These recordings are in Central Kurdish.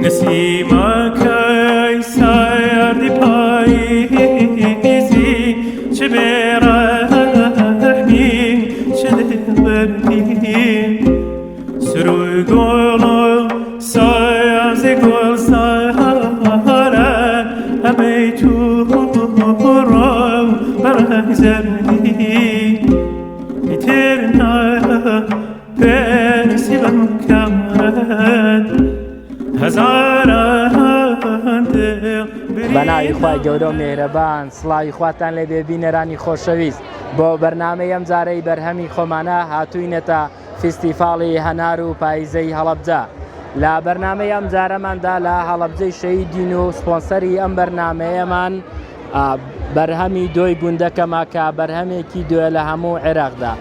نسیمک ای سردی پاییزی چه برهمی چه دلبری سروی گل سایز گل سهره همه تو را برای زردی ایترنا بنسی بم کمرد بەناوی خوای گەورە و میهرەبان سڵاوی خواتان لێ بێ بینەرانی خۆشەویست بۆ بەرنامەی ئەم جارەی بەرهەمی خۆمانە هاتووینەتە فیستیڤاڵی هەنار و پاییزەی هەڵەبجە لە بەرنامەی ئەم جارەماندا لە هەڵەبجەی شەهیدین و سپۆنسەری ئەم بەرنامەیەمان بەرهەمی دۆی گوندەکەمە کە بەرهەمێکی دوێ لە هەموو عێراقدا.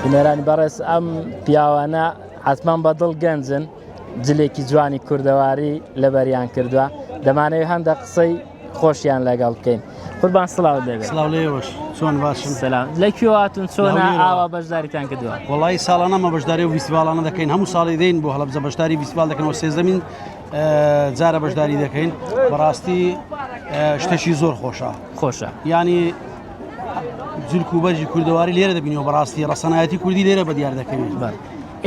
بینەرانی بەڕێز ئەم پیاوانە حتمان بەدڵ گەنجن جلێکی جوانی کوردەواری لەبەریان کردووە دەمانەوێت هەندێک قسەی خۆشیان لەگەڵ بکەین. قوربان سڵاو دەبێت. سڵاو لێوەش چۆن باشم سەلام لەکوێ هاتوون چۆنە ئاوا بەشداریتان کردووە؟ وەڵی ساڵانەمە بەشداری و فیستیڤالانە دەکەین هەموو ساڵی دەین بۆ هەڵەبجە بەشداری فیستیڤال دەکەنەوە سێزەمین جارە بەشداری دەکەین بەڕاستی شتێکی زۆر خۆشە ینی جلک و بەرجی کوردەواری لێرە دەبینەوە بەڕاستی ڕەسەنایەتی کوردی لێرە بەدیار دەکەوێت.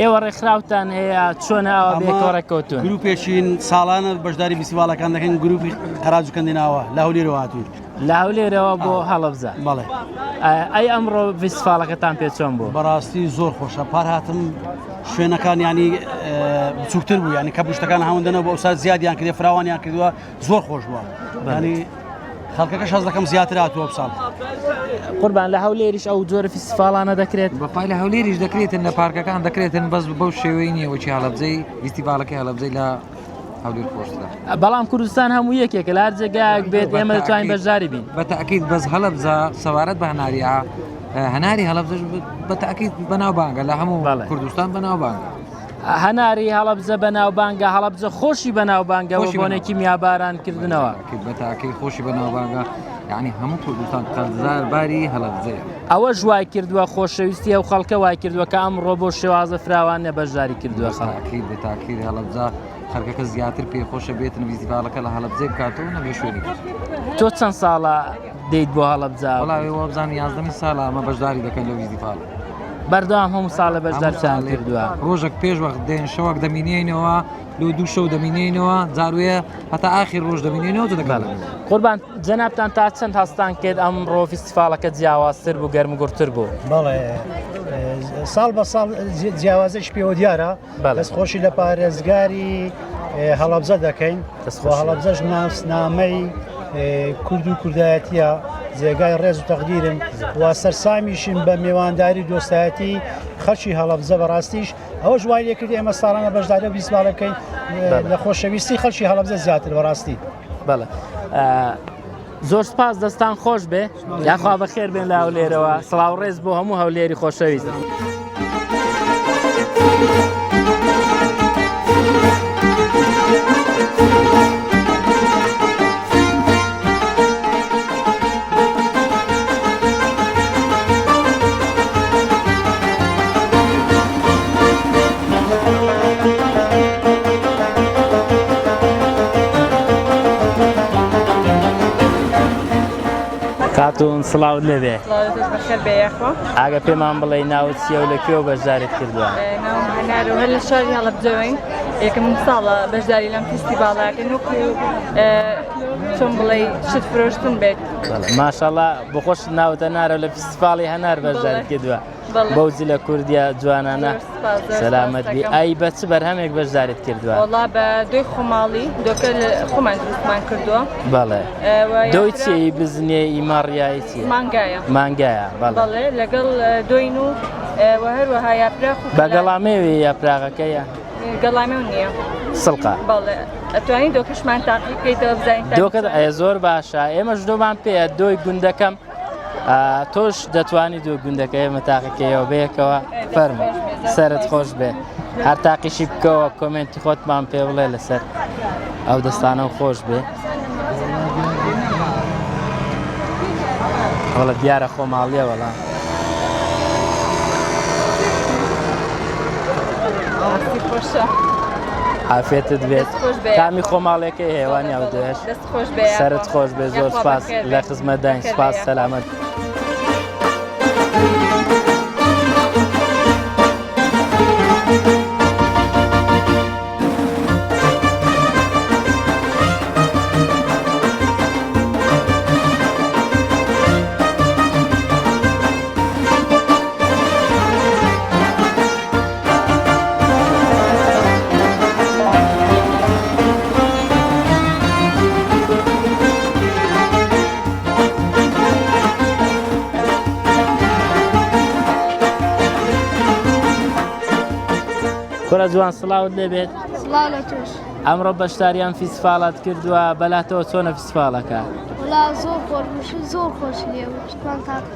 ئێوە ڕێکخراوتان هەیە چۆنە ئەوە بێکۆڕێکەوتون؟ گروپێکین ساڵانە بەشداری فیستیڤالەکان دەکەین گروپی قەراج و کەندێناوە لە هەولێرەوە هاتوون لە هەولێرەوە بۆ هەڵەبجە. بەڵێ ئەی ئەمڕۆ فیستیڤالەکەتان پێ چۆن بوو؟ بەڕاستی زۆر خۆشە پار هاتم شوێنەکان ینی بچووکتر بوو ینی کە پشتەکان هەوندنەوە بۆ ئەوسا زیادیان کردێ فراوانیان کردووە زۆر خۆش بووە ینی خەڵکەکە شەز دەکەم زیاتر هاتووە بساڵ. قوربان لە هەولێریش ئەو جۆرە فیستیڤالانە دەکرێت؟ بەپای لە هەولێریش دەکرێتن لە پارکەکان دەکرێتن بەس بەو شێوەی نییەوەی هەڵەبجەی فیستیڤالەکەی هەڵەبجەی لە هەولێر خۆشتە. بەڵام کوردستان هەموو یەکێکە لە هەر جێگایەک بێت ئێمە دەتوانین بەشداری بین. بەتەئکید بەس هەڵەبجە سەوارەت بە هەناریە هەناری هەڵەبجەش بەتەئکید بەناوبانگە لە هەموو کوردستان بەناوبانگە. هەناری هەڵەبجە بەناوبانگە هەڵەبجە خۆشی بەناوبانگە و بۆنێکی میابارانکردنەوە بەتەئکید خۆشی بەناوبانگە یعنی هەموو کوردستان قەرزدار باری هەڵەبجەیە. ئەوە ژوای کردووە خۆشەویستی ئەو خەڵکە وای کردووە کە ئەمڕۆ بۆ شێوازە فراوانە بەشداری کردووە خەڵکی بەتاکید هەڵەبجە خەڵکەکە زیاتر پێخۆشە بێتن فیستیڤالەکە لە هەڵەبجەی بکاتەوە نەبێ شوێنی. تۆ چەند ساڵە دەیت بۆ هەڵەبجە؟ وەڵاوی وە بزانم 11 ساڵە ئەمە بەشداری دەکەن لەو فیستیڤالە. بەردەوام هەموو ساڵە بەشداریان کردووە. ڕۆژێک پێش وەخت دێن شەوەک دەمینێنەوە لە دوو شەو دەمینێنەوە جاروێ هەتا ئاخر ڕۆژ دەمینێنەوە دەکات. قوربان جەنابتان تا چەند هەستان کرد ئەمڕۆ فیستیڤالەکە جیاوازتر بوو گەرمگورتر بوو؟ بەڵێ ساڵ بە ساڵ جیاوازش پێوە دیارە دەست خۆشی لە پارێزگاری هەڵەبجە دەکەین هەڵەبجەش نامەی کورد و کوردایەتیە جێگای ڕێز و تەقدیرن و سەرسامیشین بە میێوانداری دۆستایەتی خەڵکی هەڵەبجە بەڕاستیش ئەوە ژوای لێکردی ئێمە ساڵانە بەشداری و فیستیڤالەکەین لە خۆشەویستی خەڵکی هەڵەبجە زیاتر بەڕاستی. بەڵێ زۆر سپاس دەستان خۆش بێ یاخوا بەخێر بێن لە هەولێرەوە سڵاو ڕێز بۆ هەموو هەولێری خۆشەویست. کاتون سڵاو لەبێ ئاگە پێمان بڵێ ناوت چیە و لەکوێ بەشداریت کردووە؟ هەر لە شاری هەڵەبجەوەین یەکەم ساڵە بەشداری لەم فیستیڤالەکەن وەکو چۆن بڵێ شت فرۆشتن بێت. ماشەڵڵا بخۆش ناوتە نارە لە فیستیڤاڵی هەنار بەشداریت کردووە. بەوزی لە کوردیا جوانانە سەلامەت بی ئای بە چ بەرهەمێک بەشداریت کردووە؟ وەڵا بە دوی خۆماڵی دۆکە خۆمان دروستمان کردووە. بەڵێ دۆی چی بزنێ ئیماڕیایی چی؟ مانگایە بەڵێ لەگەڵ دوین و هەروەها یاپراخ و بەگەڵامێوی یاپراغەکەیە گەڵامێ نییە سڵقا بەڵێ ئەتوانین دۆکەشمان تاقی بکەیتەوە بزانین دۆکەت زۆر باشە ئێمەش دۆمان پێە دۆی گوندەکەم تۆش دەتوانی دۆ گوندەکە ئێمە تاقیکەیەوە بەیەکەوە فەرمو سەرت خۆش بێ هەر تاقیشی بکەوە کۆمنتی خۆتمان پێ بڵێ لەسەر ئەو دەستانە و خۆش بێ وەڵە دیارە خۆماڵیە وەڵام عافێتت بێت کامی خۆماڵێکە هێوانی ئەو دێش سەرت خۆش بێ زۆر سپاس لە خزمەتداین سپاس سەلامەت کۆرە جوان سڵاوت لێبێت ئەمڕۆ بەشداریان فیسفاڵات کردووە بەلاتەوە چۆنە فیسفاڵەکە زۆر خۆش زۆر خۆش لێ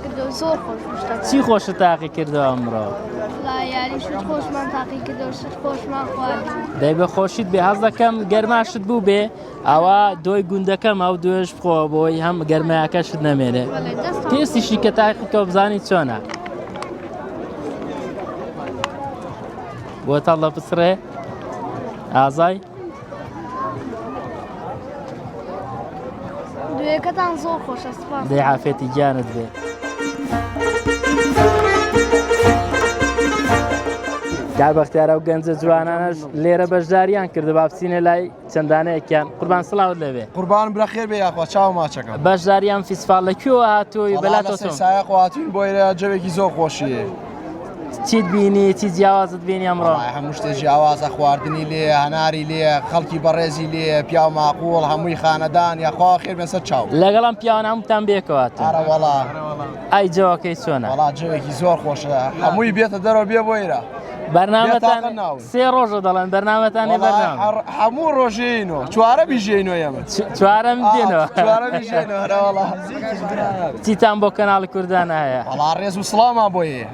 کردەوە زۆر خۆش چی خۆشت تاقی کردەوە ئەمڕۆ یاری شت خۆشمان تاقی کردەوە شت خۆشمان خوارد دەی بە خۆشیت بێ هەز دەکەم گەرماشت بوو بێ ئەوە دۆی گوندەکەم ئەو دوێش بخۆ بۆی هەم گەرمایەکەشت نەمێنێ تێستیشی کە تاقیکەوە بزانی چۆنە بۆ تەڵە بسڕێ ئازای دوێکەتان زۆر خۆشە سپاس دەی عافێتی گیانت بێ کار بەختیارە و گەنجە جوانانەش لێرە بەشداریان کردە با بچینە لای چەندانەیەکیان قوربان سڵاوت لەوێ قوربان برا خێر بێ یاخوا چاو ماچەکەم بەشداریان فیسفاڵ لەکوێوە هاتووی بەلاتەوە سایە خواتین بۆ ئێرە جەوێکی زۆر خۆشیە چیت بینی چی جیاوازت بینی ئەمڕۆ هەموو شتێکی ئاوازە خواردنی لێ هەناری لێ خەڵکی بەڕێزی لێ پیا ماقوڵ هەمووی خانەدان یاخوا خێر بێسەر چاو لەگەڵم پیاوان هەمووتان بێکەواتە وەڵا ئای جەوەکەی چۆنە وڵا جەوێکی زۆر خۆشە هەمووی بێتە دەرەوە بێ بۆ ئێرە بەرنامەتان سێ ڕۆژە دەڵێن بەرنامەتانی بەرنامە هەموو ڕۆژێنەوە چوارە بیژێنەوە ئێمە چوارەم دێنەوە چیتان بۆ کەناڵی کوردان هەیە وەڵا ڕێز و سڵامان بۆیە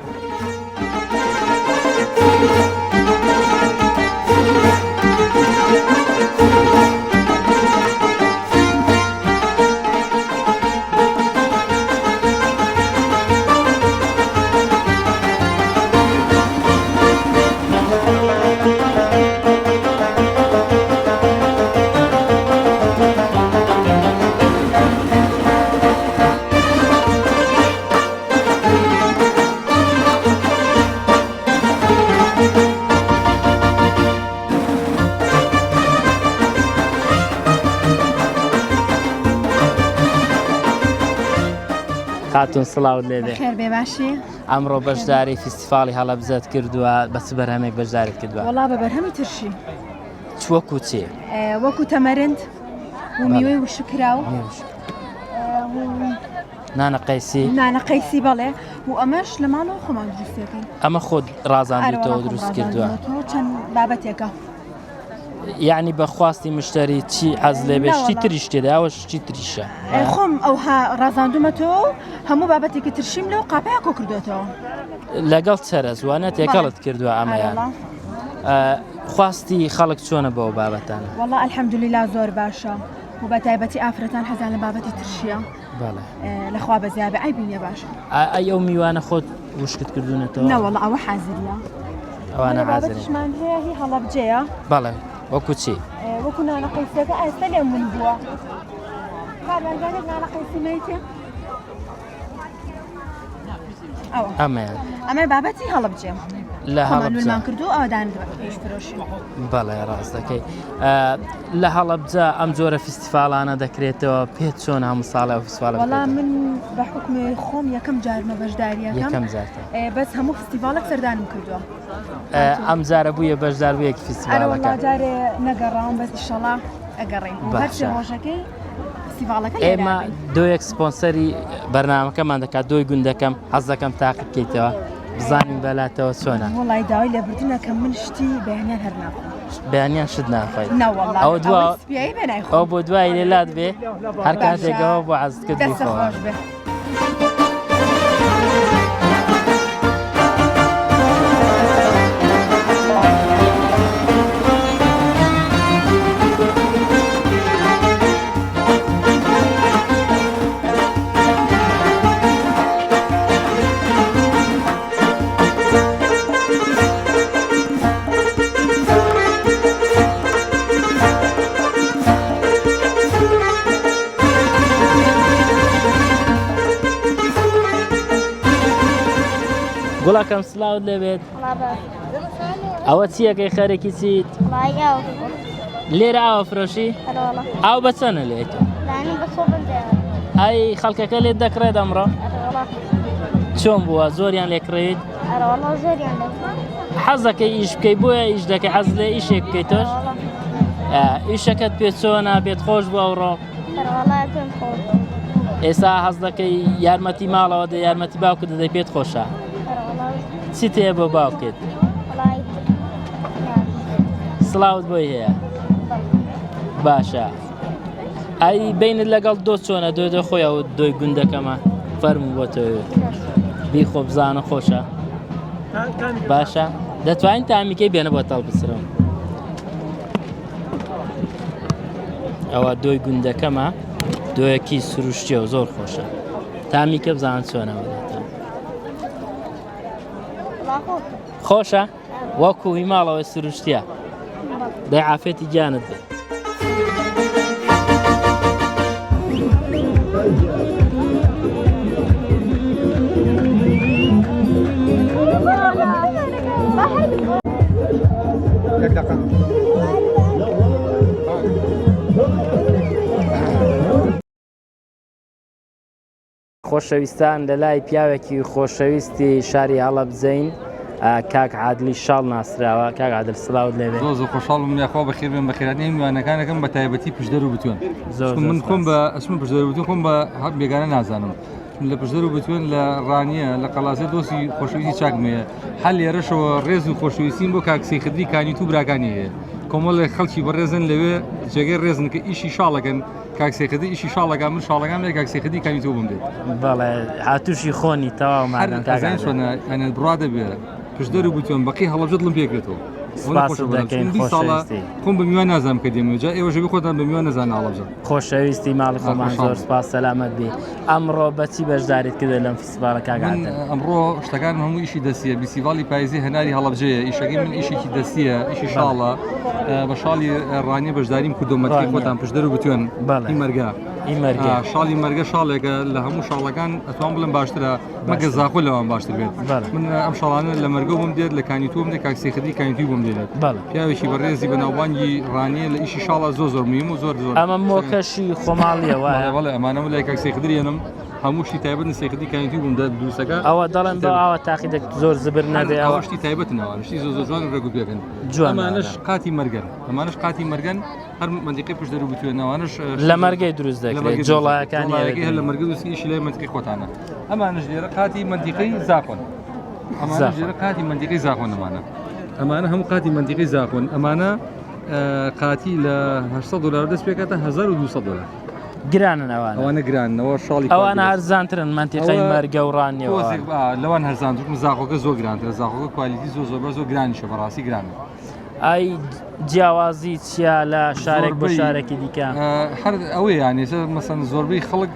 خاتون سڵاوت لێبێ خێر بێ باشی ئەمڕۆ بەشداری فیستیڤاڵی هەڵەبجەت کردووە بە چ بەرهەمێک بەشداریت کردووە وەڵا بە بەرهەمی ترشی وەکو چێ وەکو تەمەرند و میوەی وشکراو نانە قەیسی نانە قەیسی بەڵێ و ئەمەش لە ماڵەوە خۆمان دروستەکەین ئەمە خۆت ڕازاندویتەوە دروست کردووە چەند بابەتێکە یعنی بەخواستی مشتری چی حەز لێبێ شتی تریش تێدا ئەوەش چی تریشە خۆم ئەوها ڕازاندومەتەوە هەموو بابەتێکی ترشیم لەو قاپەیە کۆ کردوێتەوە لەگەڵ چەرە زوانە تێکەڵت کردووە ئەمەیان خواستی خەڵک چۆنە بەو بابەتانە وەڵا ئەلحەمدولیلا زۆر باشە و بە تایبەتی ئافرەتان حەزان لە بابەتی ترشیە لەخوا بەزیابێ ئای بینێ باشە ئەی ئەو میوانە خۆت وشکت کردوونەتەوە نەوەڵا ئەوە حازریە ئەوانە بابەتشمان هەیە هی هەڵەبجەیە بەڵێ وەکو چی وەکو نانە قەیسەکە ئێستا لێم من بووە کارمەندانێک نانە قەیسی مەیتێ ئەمەیان ئەمە بابەتی هەڵەبجێ خۆمانوێمان کردو ئەوەدان پێش فرۆشی. بەڵێ ڕاست دەکەی. لە هەڵەبجە ئەم جۆرە فیستیڤالانە دەکرێتەوە پێت چۆن هەموو ساڵە فیستیڤالە؟ وەڵام من بە حکمی خۆم یەکەم جارمە بەشداریەکەم بەس هەموو فیستیڤالێک سەردانم کردووە. ئەم جارە بوویە بەشدار بوویەکی فیستیڤالەکە؟ جارێ نەگەڕاوم بەس ئینشەڵا ئەگەڕێم هەرچی ڕۆژەکەی فیستیڤالەکە. ئێمە دویەک سپۆنسەری بەرنامەکەمان دەکات دۆی گوندەکەم حەز دەکەم تاقی بکەیتەوە بزانین بەلاتەوە چۆنە. وڵای داوای لێبوردنەکە من شتی بەیانیان هەر ناخۆم. بەیانیان شت ناخۆیت؟ ئەو ئەو بۆ دوای لێلات بێ هەر کاتێکەوە بۆ حەزت کرد بخۆوە. گوڵاکەم سلااوت لەبێت. ئەوە چیەکەی خەرێکی چیت؟ لێرە ئاوە فرۆشی؟ ئاو بە چەنە لێت؟ ئای خەڵکەکە لێت دەکڕێت ئەمڕۆ؟ چۆن بووە زۆریان لێکڕێیت؟ حەزەکەی ئیش بکەی بۆیە ئیش دەکەی حەز لێ ئیشێک بکەیت تۆش؟ ئیشەکەت پێ چۆنە بێت خۆش بووە ئەوڕۆ؟ ئێستا حەز دەکەی یارمەتی ماڵەوە دە یارمەتی باوکت دەدەی پێت خۆشە؟ چی تێ بۆ باوکت؟ سڵاوت بۆی هەیە؟ باشە. ئای بینت لەگەڵ دۆ چۆنە دۆ خۆی ئەو دۆی گوندەکەمە فەرموو بۆ تۆ بیخۆ بزانە خۆشە؟ باشە دەتوانین تامیکەی بێنە بۆ تەڵ بسرم. ئەوە دۆی گوندەکەمە دۆیەکی سروشتیە و زۆر خۆشە. تامیکە بزانن چۆنەوە خۆشە وەکوی ماڵەوەی سروشتیە دەی عافێتی گیانت بێت. خۆشەویستان لە لای پیاوێکی خۆشەویستی شاری هەڵەبجەین کاک عادلی شاڵ ناسراوە. کاک عادل سڵاوت لێبێت. زۆر خۆشحاڵم یاخوا بەخێر بێن بەخێرانی میوانەکانەکەم بە تایبەتی پشدەر و بتوێن. من خۆم بە ئەسم پشدەر و بتوێن خۆم بە هەب بێگانە نازانم. لە پشدەر و بتوێن لە ڕانیە لە قەڵازە دۆستی خۆشەویستی چاکمەیە هەل لێرەشەوە ڕێز و خۆشەویستین بۆ کاکسی خدری کانی تو براکانی هەیە کۆمەڵی خەڵکی بەڕێزن لەوێ جێگەی ڕێزن کە ئیشی شاڵەکەن کاکسێخدی ئیشی شاڵەکان من شاڵەکان لە کاکسێخدی کانی تۆ بم دێت. بەڵێ هاتووشی خۆنی تەواو مادەم کاکان چۆنە ئەنە بڕوا دەبێ پشدەر و بتوێن بەقی هەڵەبجەت لەم پێکرێتەوە. خۆم بە میوان نازانم کە دێمە جا ئێوە ژەبی خۆتان بە میوان نەزانە هەڵەبجە. خۆشەویستی ماڵی خۆمان زۆر سپاس سەلامەت بی. ئەمڕۆ بەچی بەشداریت کردە لەم فیستیڤالە کاگاتن؟ ئەمڕۆ شتەکان هەموو ئیشی دەستیە فیستیڤالی پاییزی هەناری هەڵەبجەیە. ئیشەکەی من ئیشێکی دەستیە ئیشی شاڵە بە شاڵی ڕانیە بەشداریم کردۆمەتی خۆتان پشدەر و بتوێن ئیمەرگا شاڵی مەرگە شاڵێکە لە هەموو شاڵەکان ئەتوان بڵم باشترە مەگە زاخۆ لەوان باشتر بێت. من ئەم شاڵانە لە مەرگە بم دێت لە کانی تۆ بم دێت کاکسێخدی کانی توی بم دێت. پیاوێکی بەڕێزی بەناوبانگی ڕانیە لە ئیشی شاڵە زۆر مهم و زۆر ئەمە مۆکەشی خۆماڵیە وایە؟ بەڵێ ئەمانەمە لای کاکسێخدریێنم هەمووشتی تایبەت سێخدی کانی بووم دووسەکە ئەوە دەڵێن بە ئاوە تاقیدێک زۆر زبر نەبێ ئەوشتی تایبەتنەوە شتی زۆر جوان ڕێگو پێکەن. ئەمانش قاتی مەرگەن ئەمانش قاتی مەرگەن هەر منطقەی پشت دەرو بتوێنەوەنش لە مەرگەی دروست دەکرێت جۆڵایەکانی لە مەرگە دووسیشی لای منطقەی خۆتانە. ئەمانش لێرە قاتی منطقەی زاخۆن ئەمانش لێرە قاتی منطقەی زاخۆن ئەمانە هەموو قاتی منطقەی زاخۆن ئەمانە قاتی لە $800 دەست پێکاتە $1200. گرانن ئەوانە گرانەوە شاڵی ئەوانە هەرزانترن منتیقەی مەرگە و ڕانیەوە لەوان هەرزانتر زاخۆکە زۆر گرانترە زاخۆکە کوالیتی زۆر گرانیشە بەڕاستی گرانە. ئای جیاوازی چیا لە شارێک بۆ شارێکی دیکە هەر ئەوەی یانێسە مەسەن زۆربەی خەڵک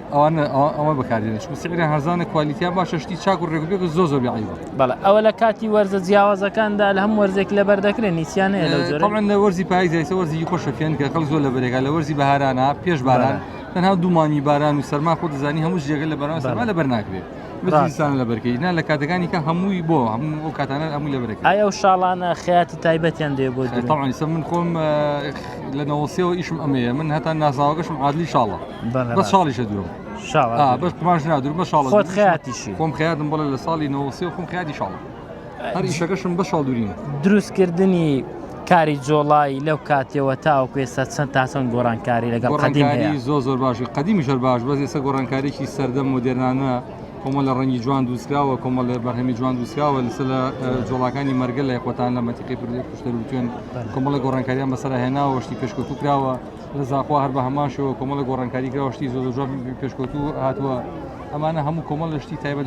ئەوە بەکاردێنێت چون سعرە هەرزانە کوالیتیان باشە شتی چاک و ڕێگوپێک زۆر بیعیبە. بەڵێ ئەوە لە کاتی وەرزە جیاوازەکاندا لە هەم وەرزێک لەبەر دەکرێت نیسیانەیە لەو جۆرە تەمەن لە وەرزی پاییزە وەرزی خۆشەفێن کە خەڵک زۆر لە بەرێگا لە وەرزی بەهارانە پێش باران تەنها دوومانی باران و سەرما خۆ دەزانی هەموو جێگە لە بەران سەرما لەبەر ناکرێت بزیستان لە بەرکەی نا لە کاتەکانی کە هەمووی بۆ هەموو کاتانە هەمووی لە بەرەکەی ئایا و شاڵانە خەیاتی تایبەتیان دێ بۆ طبعا ئێستا من خۆم لە نەوەسیەوە ئیشم ئەمەیە من هەتا ناساوەکەشم عادلی شاڵە بەس شاڵیشە دوورم بەس قماش نادور بە شاڵە خۆت خەیاتیشی خۆم خەیاتم بەڵێ لە ساڵی نەوەسیەوە خۆم خەیاتی شاڵە هەر ئیشەکەشم بە شاڵ دوورینە دروستکردنی کاری جۆڵایی لەو کاتێەوە تاوەکو ئێستا چەند تاسەن گۆڕانکاری لەگەڵ قەدیم زۆر باشی قەدیمیشەر باش بەس ئێستا گۆڕانکارێکی سەردەم مۆدێرنانە کۆمە لە ڕەنگی جوان دووسراوە کۆمە لە بەرهەمی جوان دووسراوە لەسەر لە جۆڵاکانی مەرگە لە یەخۆتان لە مەتیقی پشتەر وتوێن کۆمەڵە گۆڕانکاریان بەسەر هێناوە شتی پێشکەوتو کراوە لە زاخوا هەر بە هەماشەوە کۆمەڵە گۆڕانکاری کراوە شتی زۆر جوان پێشکەوتو هاتووە ئەمانە هەموو کۆمەڵ لە شتی تایبەت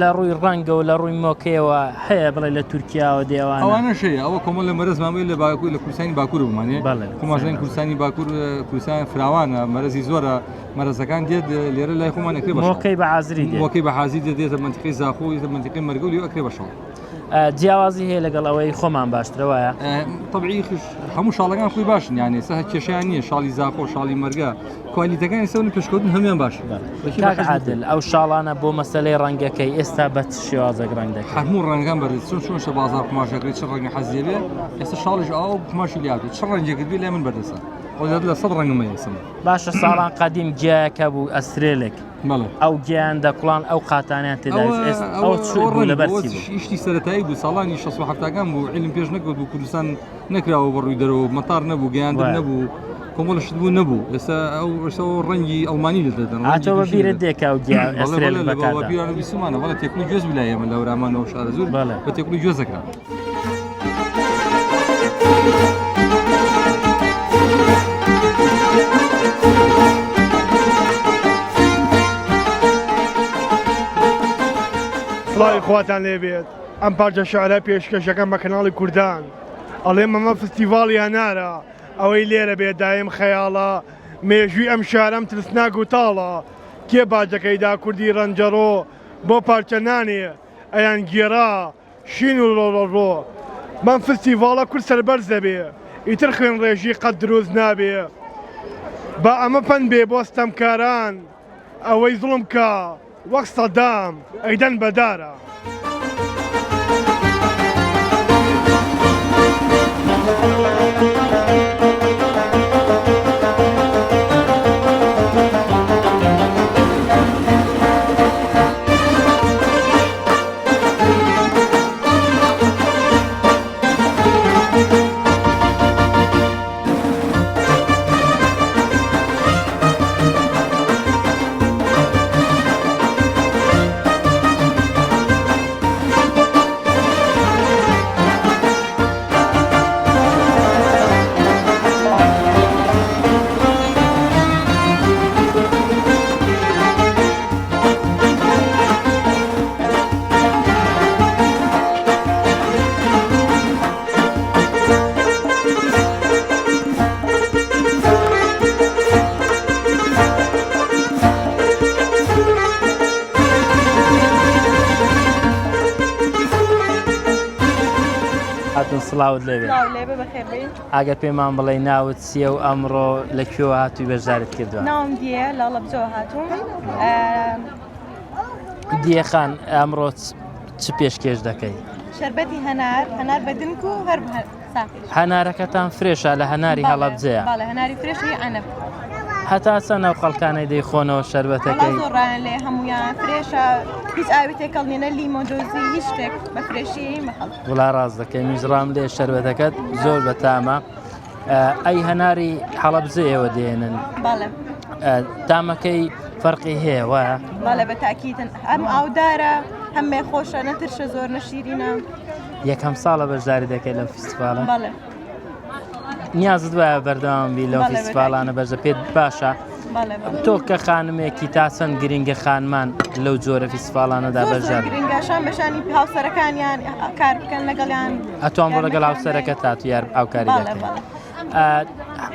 لە ڕووی ڕەنگە و لە ڕووی مۆکەیەوە هەیە بڵێ لە تورکیاوە دێوان ئەوانەشەیە ئەوە کۆمەڵ لە مەرز مامەی لە باکوور لە کوردستانی باکوور بمانێ خۆماشڵێن کوردستانی باکوور کوردستان فراوانە مەرزی زۆرە مەرزەکان دێت لێرە لای خۆمان ئەکرێ مۆکەی بە حازری مۆکەی بە حازری دێتە منتیقی زاخۆ دێتە منتیقی مەرگەولی ئەکرێ بەشەڵ جیاوازی هەیە لەگەڵ ئەوەی خۆمان باشترەوەیە طبعی هەموو شاڵەکان خۆی باشن یانێ سە کێشیان نییە شاڵی زاخۆ شاڵی مەرگە کوالیتەکانی سەون پێشکەوتن هەمیان باش عادل ئەو شاڵانە بۆ مەسەلەی ڕەنگەکەی ئێستا بە شێوازەك ڕەنگ دەکەن هەموو ڕەنگان بەرز چۆن شە بازار قماشەکەی چ ڕەنگە حەزیێ بێ ئێستا شاڵیش ئەو قماشی لیاتێ چ ڕەنگێکت بێ لای من بەردەسە خۆزات لە سەد ڕەنگمە ئێسم باشە ساڵان قەدیم گیایەکە بوو ئەسرێلێک ئەو گیان دەکڵان ئەو قاتانیان تێدا ئەو لەبەرسی ئیشتی سەرەتایی بوو ساڵانی 1970 بوو علم پێش نەکەوت بوو کوردستان نەکراوە بەڕووی دەرەوە مەتار نەبوو گەیاندر نەبوو کۆمەڵشت بوو نەبوو ئێستا ڕەنگی ئەڵمانی لەدەدەن ئاتەوە بیرت دێکا و ئەسرێل بەکاردا بیرانە بیسمانە وەڵە تێکولی گوێز بلایەمە لە وەرامانەوە شارە زۆر بە تێکولی گوێز دەکرا سڵاوی خواتان لێبێت ئەم پارچە شعرە پێشکەشەکەم بە کەناڵی کوردان ئەڵێ مەمە فستیڤاڵی هەنارە ئەوەی لێرە بێت دایم خەیاڵە مێژووی ئەم شارەم ترسناک و تاڵە کێ باجەکەیدا کوردی ڕەنجەڕۆ بۆ پارچە نانێ ئەیان گێرا شین و ڕۆڕۆ من فستیڤاڵە کورد سەربەرز دەبێ ئیتر خوێن ڕێژی قەت دروست نابێ بە ئەمە پەن بێ بۆ ستەمکاران ئەوەی زوڵم کە وەک سەدام ئەیدەن بەدارە سڵاوت لێبێ ئاگەر پێمان بڵێ ناوت چییە و ئەمڕۆ لەکوێوە هاتووی بەشدارت کردووە ناوم دیە لە لەبجۆ هاتووم دیەخان ئەمڕۆ چ پێشکێش دەکەی شەربەتی هەنار بەدنک و هەر هەنارەکەتان فرێشە لە هەناری هەڵەبجەیە هەناری فرێشی ئەنەب هەتا چەند ناو خەڵکانەی دەیخۆنەوە شەربەتەکەی زۆڕان لێ هەمویان فرێشە هیچ ئاوی تێکەڵنێنە لیمۆدۆزی هیچ شتێک بە فرێشی مەخەڵ وڵا ڕاست دەکەی میژڕام لێ شەربەتەکەت زۆر بەتامە ئەی هەناری هەڵەبجەیەوە دێنن تامەکەی فەرقی هەیە وایە بەڵێ بە تاکیدن ئەم ئاودارە هەمێ خۆشە نەترشە زۆر نەشیرینە یەکەم ساڵە بەشداری دەکەی لەم فیستیڤالە نیازت وایە بەردەوامبی لەو فیستیڤالانە بەشە پێت باشە تۆ کە خانمێکی تا چەند گرنگە خانمان لەو جۆرە فیستیڤالانەدا بەشدار گرنگاشان بەشانی هاوسەرەکانیان کار بکەن لەگەڵیان ئەتوان بۆ لەگەڵ هاوسەرەکە تاتو یار ئاوکاری دەکەن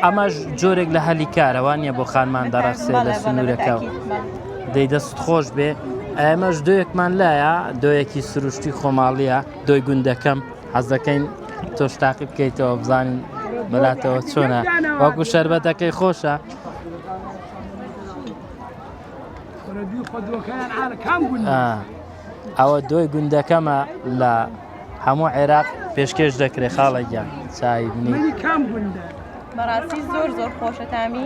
ئەمەش جۆرێک لە هەلی کارەوانیە بۆ خانمان دەڕەخسێ لە سنوورەکە و دەی دەست خۆش بێ ئەمەش دۆیەکمان لایە دۆیەکی سروشتی خۆماڵیە دۆی گوندەکەم حەز دەکەین تۆش تاقی بکەیتەوە بزانین بەلاتەوە چۆنە وەکو شەربەتەکەی خۆشە ئەوە دۆی گوندەکەمە لە هەموو عێراق پێشکەش دەکرێت خاڵێکیان چای بنی بەڕاستی زۆر خۆشە تامی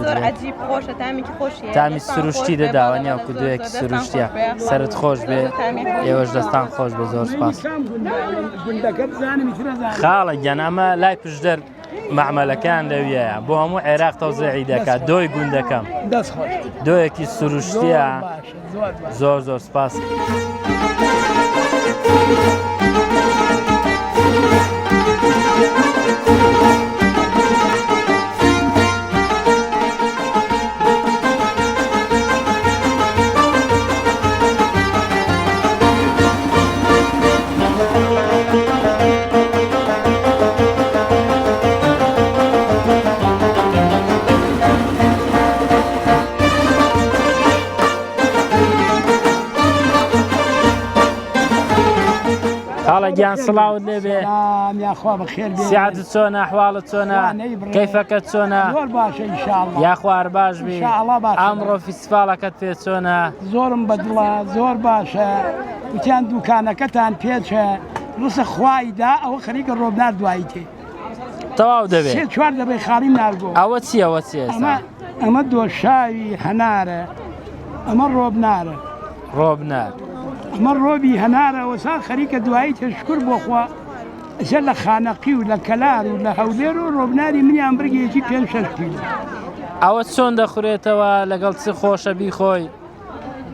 زۆر عەجیب خۆشە تامیکی خۆشیە تامی سروشتی دەداوە نیاوکو دوێکی سروشتیە سرت خۆش بێ ئێوەش دەستان خۆش بە زۆر سپاس خاڵە گیان ئەمە لای پشدەر معمەلەکان لەویە بۆ هەموو عێراق تەوزیعی دەکات دۆی گوندەکەم دۆیەکی سروشتیە زۆر سپاس گیان سڵاوت لێبێ سیعەتت چۆنە ئەحواڵت چۆنە کەیفەکەت چۆنە یاخوار باش بی ئەمڕۆ فیستیڤالەکەت پێ چۆنە زۆرم بەدڵە زۆر باشە وتیان دوکانەکەتان پێچە ڕسە خوایدا ئەوە خەریکە ڕۆبنار دوایی تێ تەواو دەبێت سێ چوار دەبێ خاڵی نارگۆ ئەوە چیەوە چێ ئەمە دۆشاوی هەنارە ئەمە ڕۆبنارە ڕۆبنار ئەمە ڕۆبی هەنارەوە سا خەریکە دوایی تێشکر بۆخوا ئەسە لە خانەقی و لە کەلار و لە هەولێر و ڕۆبناری منیان بڕگێکی 5-6 کیلۆ ئەوە چۆن دەخورێتەوە لەگەڵ چ خۆشە بیخۆی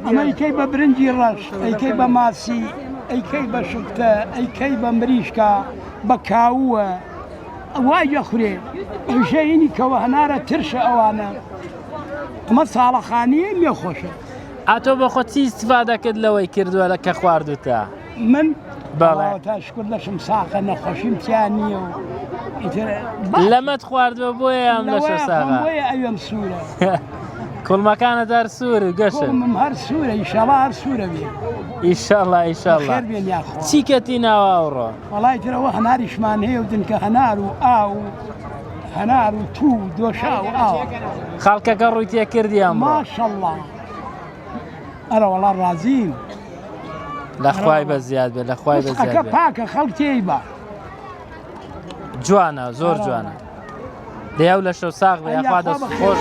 ئەمە ئەیکەی بە برنجی ڕەش ئەیکەی بە ماسی ئەیکەی بە شفتە ئەیکەی بە مریشکە بە کاووە وای دەخورێ ئەوشەینی کەوە هەنارە ترشە ئەوانە ئەمە ساڵەخانیە لێ خۆشە ئاتۆ بە خۆ چی استیفادەکرد لەوەی کردووە لە کە خواردوتە من بەڵێ تاشکر لەشم ساقە نەخۆشیم تیان نییە و لەمەت خواردوە بۆیە ئەم لەشە ساغا بۆیە ئەوێم سوورە کوڵمەکانە دار سوور و گەشن هەر سوورە ئیشەڵا هەر سوورە بێ ئیشەڵڵا چی کەتی ناوە ئەوڕۆ وەڵای ترەوە هەناریشمان هەیە و دنکە هەنار و ئاو هەنار و تو دۆشا و ئاو خەڵکەکە ڕووی تێکردی ئەمڕۆ ماشەڵڵا ئەرە وەڵا ڕازیم لەخوای بە زیاد بێ لەخوای بە زیاد بێ پاکە خەڵک تێی بە جوانە زۆر جوانە دەیاو لە شەو ساغ بە یاخوا دەست خۆش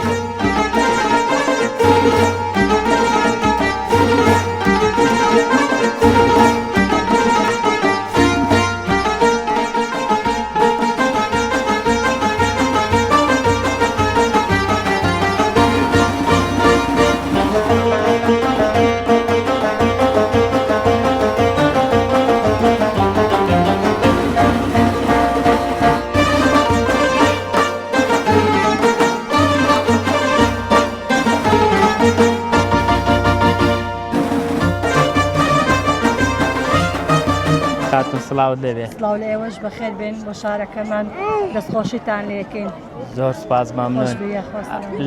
سڵاوت لێبێ سڵاو لە ئێوەش بەخێر بێن بۆ شارەکەمان دەستخۆشیتان لێکەین زۆر سپاس مەمنون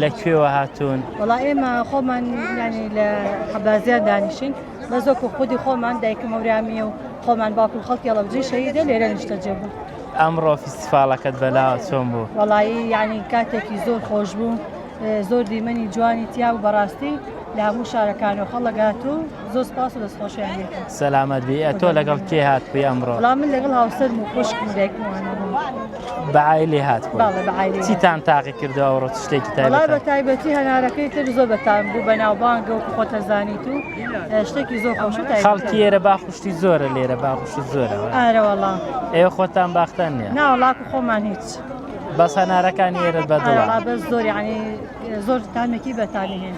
لەکوێوە هاتوون وەڵا ئێمە خۆمان ینی لە حەبازیان دانیشین بە زۆکو خودی خۆمان دایکم هەورامیە و خۆمان باکو خەڵکی هەڵەبجەی شەهیدە لێرە نیشتەجێ بوو ئەمڕۆ فیستیڤالەکەت بەلاوە چۆن بوو وەڵایی یعنی کاتێکی زۆر خۆش بوو زۆر دیمەنی جوانی تیا و بەڕاستی لە هەموو شارەکان و خەڵەگات و زۆر سپاس و دەستخۆشیان لێکەن سەلامەت بێ تۆ لەگەڵ کێ هاتبووی ئەمڕۆ وەڵام من لەگەڵ هاوسەرم و خوشکم دایکموانە بە عایلێ هاتبوو بەڵێ بە عایلێ چیتان تاقی کردەوە ئەوڕۆ شتێکی تایبەتە وەڵای بە تایبەتی هەنارەکەی تر زۆر بەتان بوو بەناوبانگە و خۆتە زانیت و شتێکی زۆر خۆش و تایبەتە خەڵکی ئێرە باخوشتی زۆرە لێرە باخوشت زۆرەوە ئارە وەڵام ئێوە خۆتان باختان نییە نا وەڵاکو خۆمان هیچ بەس هەنارەکانی ئێرە بەدڵە بەس زۆر یعنی زۆر تامێکی بەتانی هەیە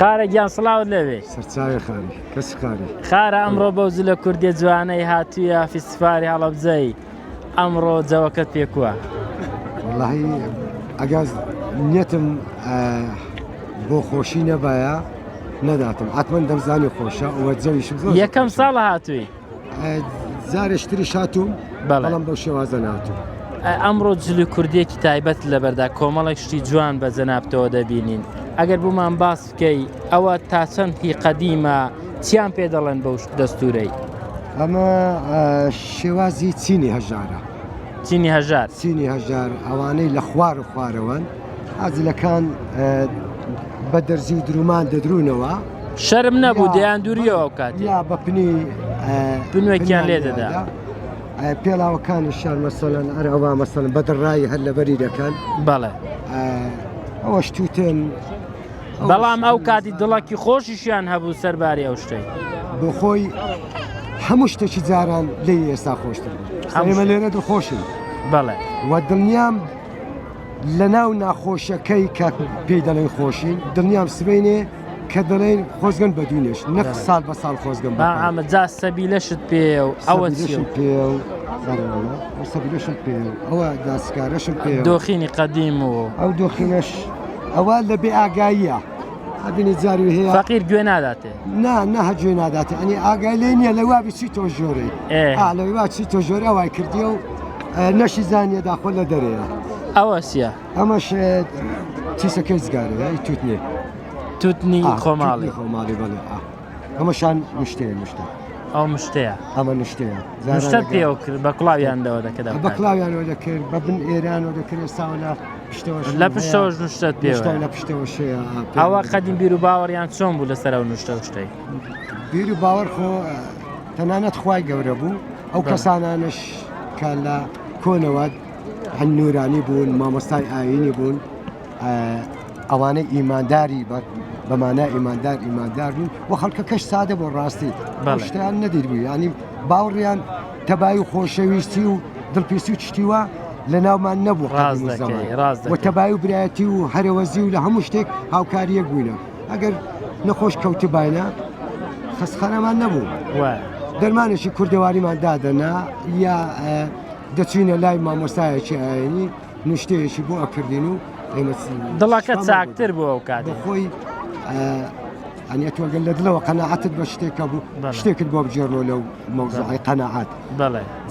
خارە گیان سڵاوت لەوێ سەرچاوی خاری کەس خاری خارە ئەمڕۆ بەوز لە کوردی جوانەی هاتوویە فیستیفالی هەڵەبجەی ئەمڕۆ جەوەکەت پێکووە واللهی ئەگەر نیەتم بۆ خۆشی نەبایە نەداتم حتمما دەمزانی خۆشە ئەوە جەویشم زۆر یەکەم ساڵە هاتووی زارشتری شاتوم بەڵام بەو شێوازە ناتوم ئەمڕۆ جلی کوردیەکی تایبەت لەبەردا کۆمەڵێک شتی جوان بە جەنابتەوە دەبینین ئەگەر بوومان باس بکەی ئەوە تا چەند هی قەدیمە چیان پێ دەڵێن بەو دەستورەی ئەمە شێوازی چینی هەژارە چینی هەژار چینی هەژار ئەوانەی لە خوار و خوارەوەن ئازلەکان بە دەرزی درومان دەدرونەوە شەرم نەبوو دەیان دووریەوە کاتی یا بە پنی بنوێکیان لێ دەدا پێڵاوەکانی شار مەسەلەن ئەرەوە مەسەلەن بەدڕایی هەر لەبەری دەکەن بەڵێ ئەوە شتوتن بەڵام ئەو کاتی دڵکی خۆشیشیان هەبوو سەرباری ئەو شتەی بۆ خۆی هەموو شتێکی جاران لێ ئێستا خۆشتر ئێمە لێرە دڵخۆشین بەڵێ وە دڵنیام لە ناو ناخۆشەکەی کە پێی دەڵێن خۆشین دڵنیام سبینێ کە دەڵێن خۆزگەن بە دوێنێش نەخ ساڵ بە ساڵ خۆزگەم ئەمە جا سەبیلەشت پێ و ئەوە پێ سەبیلەشت پێ ئەوە داسکارەشم پێ دۆخینی قەدیم و ئەو دۆخینەش ئەوە لە بێ ئاگاییە ئەبینی جاری هەیە فەقیر گوێ ناداتێ نەها گوێ ناداتێ ئەنی ئاگای لێ نییە لە وابی چی تۆ ژۆرەی لەوی وا چی تۆ ژۆرە وای کردی و نەشی زانیە داخۆ لە دەرەیە ئەوە سیە ئەمەش چیسەکەی زگارەیە توتنێ توتنی خۆماڵی خۆماڵی بەڵێ ئەمەشان مشتەیە مشتە ئەو مشتەیە ئەمە نشتەیە مشتە پێوە کرد بە کڵاویاندەوە دەکرد بە کڵاویانەوە دەکرد بە بن ئێرانەوە دەکرد ساوە لە پشتەوەش نوشتت پێ لە پشتەوە شەیە ئەوە قەدیم بیر و باوەڕیان چۆن بوو لەسەر ئەو نوشتە شتەی بیر و باوەڕ خۆ تەنانەت خوای گەورە بوو ئەو کەسانانش کە لە کۆنەوە هەن نورانی بوون مامۆستای ئاینی بوون ئەوانەی ئیمانداری بەمانە ئیماندار بوون و خەڵکەکەش سادە بۆ ڕاستی شتیان نەدیر بوو ینی باوڕیان تەبای و خۆشەویستی و دڵپێسی و چتیوە لە ناومان نەبوو و تەبای و برایەتی و هەرەوەزی و لە هەموو شتێک هاوکاریە بووینە ئەگەر نەخۆش کەوتە باینە خەسخانەمان نەبوو دەرمانێکی کوردەواریمان دادەنا یا دەچینە لای مامۆستایەکی ئاینی نوشتەیەکی بۆ ئەکردین و دڵەکە چاکتر بوو ئەو کات بۆ خۆی ئەنیە تۆگەل لە دڵەوە قەناعەتت بە شتێکە بوو شتێکت بۆ بجێڕۆ لەو مەوزوعی قەناعەت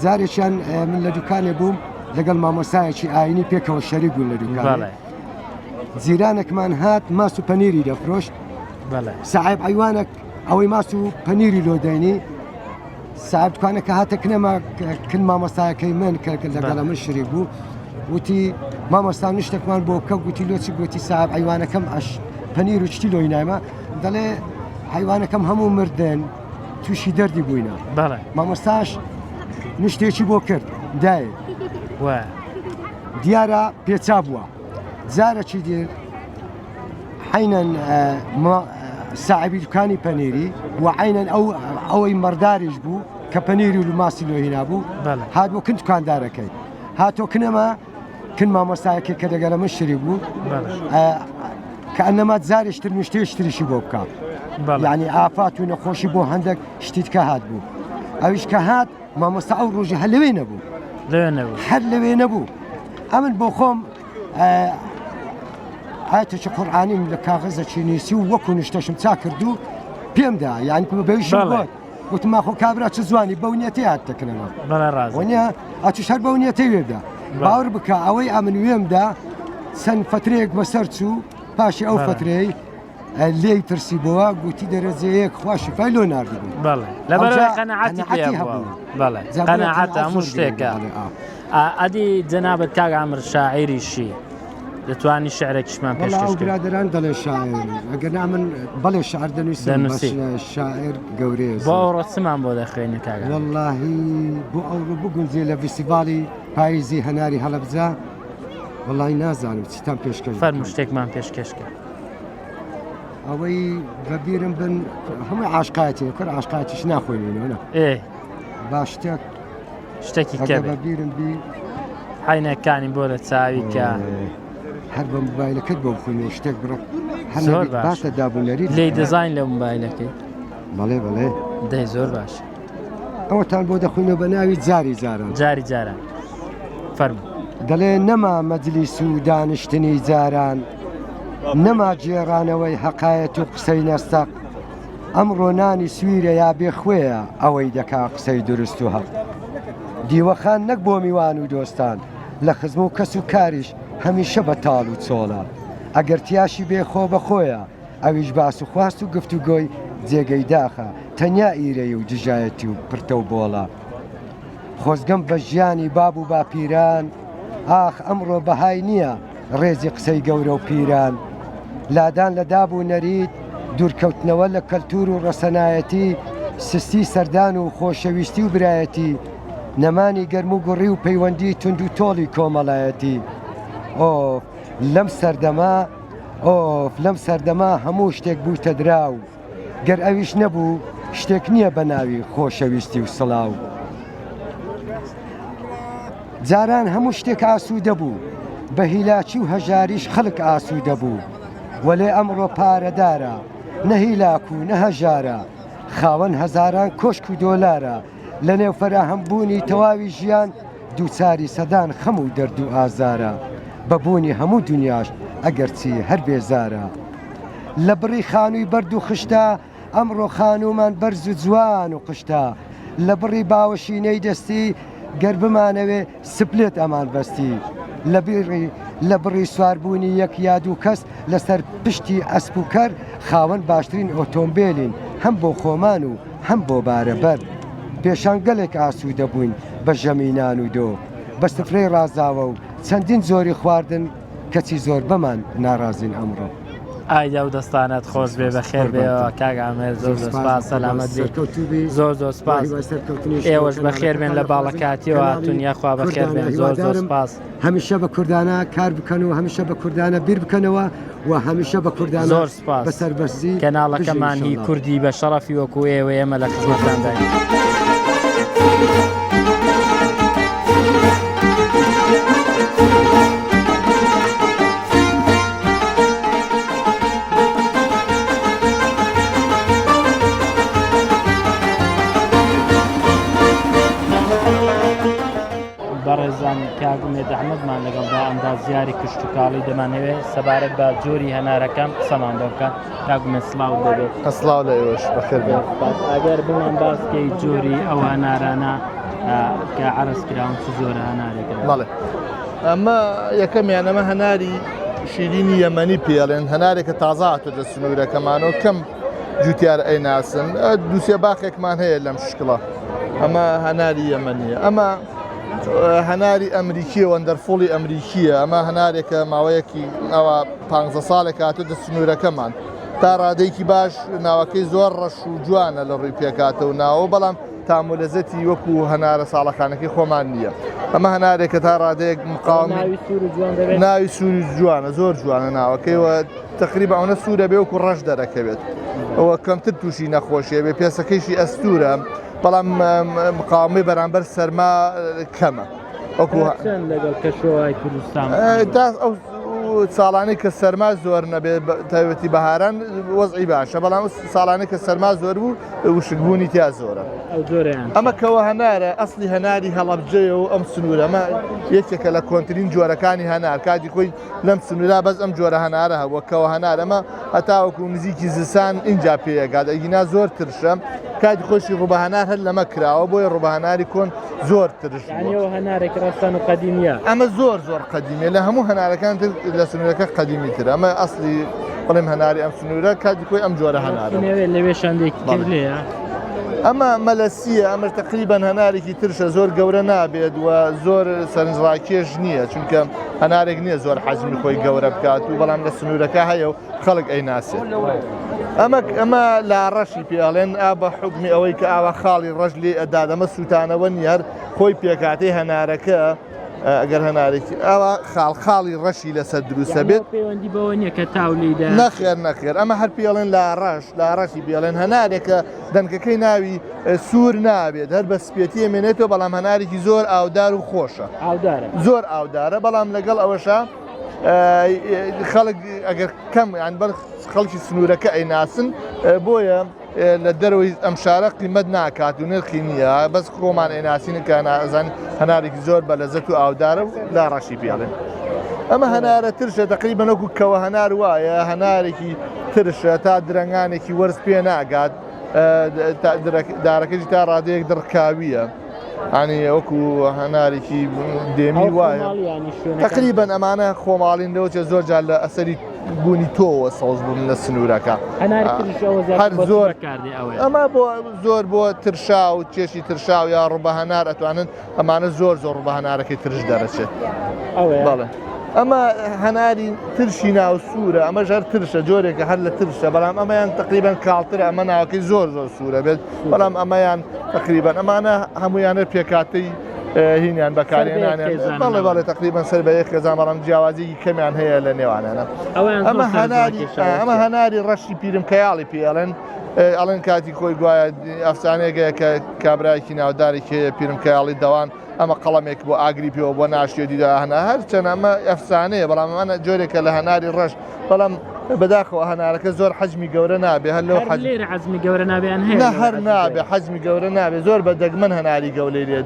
جارێکیان من لە دوکانێ بووم لەگەڵ مامۆستایەکی ئاینی پێکەوە شەریک بوون لە دوکان زیرانێکمان هات ماس و پەنیری دەفرۆشت ساحب حیوانێک ئەوەی ماس و پەنیری لۆدەینی ساحب دوکانەکە هاتە کنەما کن مامۆستایەکەی من کە لەگەڵە من شەریک بوو وتی مامۆستا نیشتێکمان بۆ بکە گوتی لۆچی گوتی ساحب حیوانەکەم پەنیر و چتی لۆی نایمە دەڵێ حیوانەکەم هەموو مردن تووشی دەردی بووینە مامۆستاش نیشتێکی بۆ کرد دایە دیارە پێچا بووە جارەکی دێر حینەن ساحبی دوکانی پەنیری و عینەن ئەوەی مەرداریش بوو کە پەنیری و ماسی لۆهینا بوو هات بۆ کن دوکاندارەکەی هاتۆ کنەما کن مامۆستایەکەی کە دەگەلە من شری بوو کە ئەنەما جارێشتر نوشتێشتریشی بۆ بکات یعنی ئافات و نەخۆشی بۆ هەندێک شتیت کە هات بوو ئەویش کە هات مامۆستا ئەو ڕۆژی هەر لەوێ نەبوو هەر لەوێ نەبوو ئەمن بۆ خۆم ئاەتێکی قورئانیم لە کاغەزەکی نووسی و وەکو نیشتەشم چا کردو پێمدا یعنی بەویشم بۆت وتما خۆ کابرا چ زوانی بەونیەتی هات دەکەنەوە وەنیە ئەچش هەر بەونیەتی وێدا باور بکە ئەوەی ئەمن وێمدا چەند فترەیەک بەسەر چوو پاشی ئەو فترەی لێی ترسی بووە گوتی دەرەجەیەک خوا شیفای لۆ ناردبوو لەبەرەوەی قەناعەتی پێ بووە قەناعەت هەموو شتێکە ئەدی جەنابەت کاک عامر شاعیریشی دەتوانی شعرێکیشمان پێشکەش برادران دەڵێ شاعر ئەگەر من بەڵێ شعر دەنووسم شاعر گەورەیە بۆ ئەوڕۆ چمان بۆ دەخوێنی کاک وەڵڵاهی بۆ ئەوڕۆ بگونجێ لە فیستیڤاڵی پاییزی هەناری هەڵەبجە وەڵڵاهی نازانم چیتان پێشکەش فەرموو شتێکمان پێشکەشکە ئەوەی بەبیرم بن هەمووی عاشقاتی کڕ عاشقاتیش ناخۆینەوە با شتێکی کە بەبیرم بی حینەکانی بۆ لە چاوی کە هەر بە موبایلەکەت بۆ بخوێنێ شتێک بڕە زۆر باشە دابوونەری لێ دەزین لە مۆبایلەکەی بەڵێ بەڵێ دەی زۆر باش ئەوەتان بۆ دەخوینەوە بە ناوی جاری جاران فەرموو دەڵێ نەما مەجلیس و دانیشتنی جاران نەما جێڕانەوەی حەقایەت و قسەی نەستەق ئەمڕۆ نانی سویرە یا بێخوێیە ئەوەی دەکا قسەی درست و هەق دیوەخان نەک بۆ میوان و دۆستان لە خزم و کەس و کاریش هەمیشە بە تاڵ و چۆڵە ئەگەر تیاشی بێخۆ بەخۆیە ئەویش باس و خواست و گفت و گۆی جێگەی داخە تەنیا ئیرەی و دژایەتی و پرتە و بۆڵە خۆزگەم بە ژیانی باب و باپیران ئاخ ئەمڕۆ بەهای نییە ڕێزی قسەی گەورە و پیران لادان لە داب و نەرید دوورکەوتنەوە لە کەلتور و ڕەسەنایەتی سستی سەردان و خۆشەویستی و برایەتی نەمانی گەرم و گوڕی و پەیوەندی تونند و تۆڵی کۆمەڵایەتی ئۆف لەم سەردەما هەموو شتێک بووتە دراو گەر ئەویش نەبوو شتێک نییە بە ناوی خۆشەویستی و سڵاو جاران هەموو شتێک ئاسوودە بوو بە هیلاچی و هەژاریش خەڵک ئاسوودە بوو وەلێ ئەمڕۆ پارەدارە نە هیلاک و نە هەژارە خاوەن هەزاران کۆشک و دۆلارە لە نێو فەراهەمبوونی تەواوی ژیان دووچاری سەدان خەم و دەرد و ئازارە بەبوونی هەموو دنیاش ئەگەرچی هەر بێزارە لە بڕی خانووی بەرد و خشتە ئەمڕۆ خانومان بەرز و جوان و قشتە لە بڕی باوەشینەی دەستی گەر بمانەوێ سپلێت ئەمان بەستی لە بڕی سواربوونی یەک یا دوو کەس لەسەر پشتی ئەسپ و کەر خاوەن باشترین ئۆتۆمبیلین هەم بۆ خۆمان و هەم بۆ بارەبەر پێشان گەلێک ئاسوودە بووین بە ژەمینان و دۆ بە سفرەی ڕازاوە و چەندین زۆری خواردن کەچی زۆر بەمان ناڕازین ئەمڕۆ ئایدا و دەستانت خۆش بێ بە خێر بێەوە کاگامێر زۆر سپاس سەلامەت بێ زۆر سپاس ئێوەش بە خێر بێن لە باڵەکاتیەوە هاتوونیەخوا بە خێر بێن زۆر سپاس هەمیشە بە کوردانە کار بکەن و هەمیشە بە کوردانە بیر بکەنەوە و هەمیشە بە کوردانە زۆر سپاس بەسەربەرزی کەناڵەکەمان هی کوردی بە شەڕەفی وەکو ئێوە ئێمە لە خزمەتانداین. بەڕێزان کاگومێت ئەحمەدمان لەگەڵدا ئەندازیاری کشت و کاڵی دەمانەوێت سەبارەت بە جۆری هەنارەکەم قسەمان بۆ بکەن. کاگومێت سڵاو دەبێت. سڵاو لە ئێوەش بەخێر بێت. ئەگەر بمان باسکەی جۆری ئەو هەنارانە کە عەرز کراون چ جۆرە هەنارێکە؟ بەڵێ ئەمە یەکەمیان ئەمە هەناری شیرینی یەمەنی پێڵێن هەنارێکە تازە هاتووە لە سنوورەکەمانەوە کەم جوتیار ئەیناسن دووسێ باخێکمان هەیە لەم شکڵە ئەمە هەناری یەمەنیە. ئەمە هەناری ئەمریکیە وەندەرفۆڵی ئەمریکیە ئەمە هەنارێکە ماوەیەکی ئەوە 15 ساڵێک هاتووە دە سنوورەکەمان تا ڕادێکی باش ناوەکەی زۆر ڕەش و جوانە لە ڕووی پێکاتەوە ناوە بەڵام تامولەزەتی وەکو هەنارە ساڵەکانەکەی خۆمان نییە. ئەمە هەنارێکە تا ڕادەیەک مقاومی ناوی سووری جوانە زۆر جوانە ناوەکەیوە تقریبا ئەوە سوورە بێ وەکو ڕەش دەرەکەوێت ئەوە کەمتر تووشی نەخۆشیە بێ پێسەکەیشی ئەستورە بەڵام مقاومەی بەرامبەر سەرما کەمە وەکو لەگەڵ کەشەوەی کوردستان ئەو ساڵانەی کە سەرما زۆر نەبێ تایبەتی بەهاران وەزعی باشە بەڵام ساڵانەی کە سەرما زۆر بوو وشکبوونی تیا زۆرە. ئەمە کەوە هەنارە ئەسلی هەناری هەڵەبجەیە و ئەم سنوورە ئەمە یەکێکە لە کۆنتترین جۆرەکانی هەنار کاتی خۆی لەم سنوورا بەس ئەم جۆرە هەنارە هەوەکەوە هەنار ئەمە هەتاوەکو نزیکی زستان اینجا پێیەگات ئەگینا زۆر ترشە کاتی خۆشی ڕوبەهەنار هەر لەمە کراوە بۆیە ڕوبەهەناری کۆن زۆر ترش هەنارێک ڕستان و قەدیمیە ئەمە زۆر قەدیمیە لە هەموو هەنارەکان لە سنوورەکە قەدیمی تر ئەمە ئەسلی بڵێم هەناری ئەم سنوورە کاتی خۆی ئەم جۆرە هەنارە لەوێ شاندێکی لێە ئەمە مەلەسیە ئەمە تقریبان هەنارێکی ترشە زۆر گەورە نابێت و زۆر سەرنجڕاکێش نییە چونکە هەنارێک نییە زۆر حەجمی خۆی گەورە بکات و بەڵام لە سنوورەکە هەیە و خەڵک ئەیناسێت. ئەمە لا ڕەشی پێڵێن ئا بە حکمی ئەوەی کە ئاوا خاڵی ڕەش لێ ئەداد ئەمە سووتانەوە نیەر خۆی پێکاتەی هەنارەکە ئەگەر هەنارێکی ئەوە خاڵی ڕەشی لەسەر دروستە بێت پەیوەندی بەوە نییە کە تاولیدا نەخێر ئەمە هەر پێڵێن لا ڕەشی پێڵێن هەنارێکە دەنگەکەی ناوی سوور نابێت هەر بە سپێتی ئەمێنێتەوە بەڵام هەنارێکی زۆر ئاودار و خۆشە زۆر ئاودارە بەڵام لەگەڵ ئەوەشە خەڵک ئەگەر کەم یان بەر خەڵکی سنوورەکە ئەیناسن بۆیە لە دەرەوەی ئەم شارە قیمەت ناکات و نرخی نییە بەس خۆمان ئەیناسینە کە ئەزان هەنارێکی زۆر بە لەزەت و ئاودارە و لا ڕەشی پێڵێن ئەمە هەنارە ترشە تقریبا وەکو کەوە هەنار وایە هەنارێکی ترشە تا درەنگانێکی وەرز پێ ناگات دارەکەی تا ڕادەیەک دڕکاویە ئەنی وەکو هەنارێکی دێمی وایە تقریبا ئەمانە خۆماڵین لەوچە زۆر جار لە ئەسەری بوونی تۆوە سەوز بوون لە سنوورەکە هەر زۆر ئەمە بۆ زۆر بۆ ترشا و کێشی ترشا و یا ڕوبە هەنار ئەتوانن ئەمانە زۆر ڕوبە هەنارەکەی ترش دەرەچێت بەڵێ ئەمە هەناری ترشی ناو سوورە ئەمە ژەر ترشە جۆرێکە هەر لە ترشە بەڵام ئەمەیان تقریبان کاڵترە ئەمە ناوەکەی زۆر سوورە بێت بەڵام ئەمەیان تقریبان ئەمانە هەمویانە پێکاتەی هینیان بەکارێنانیان بەڵێ تقریبان سەر بە یەک خێزان بەڵام جیاوازی کەمیان هەیە لە نێوانانە ئەمە هەناری ڕەشی پیرم کەیاڵی پێڵێن ئەڵێن کاتی خۆی گوایە ئەفسانەیەگەیە کە کابراایکی ناودارێک هەیە پیرم کەیاڵی دەوان ئەمە قەڵەمێک بۆ ئاگری پێوە بۆ ناشێدیدا هەنا هەرچەند ئەمە ئەفسانەیە بەڵام ئەمانە جۆرێکە لە هەناری ڕەش بەڵام بەداخەوە هەنارەکە زۆر حەجمی گەورە نابێ هەر لەو حەجمی گەورە نابیان هەیە هەر نابێ حەجمی گەورە نابێ زۆر بە دەگمەن هەناری گەولەی لێ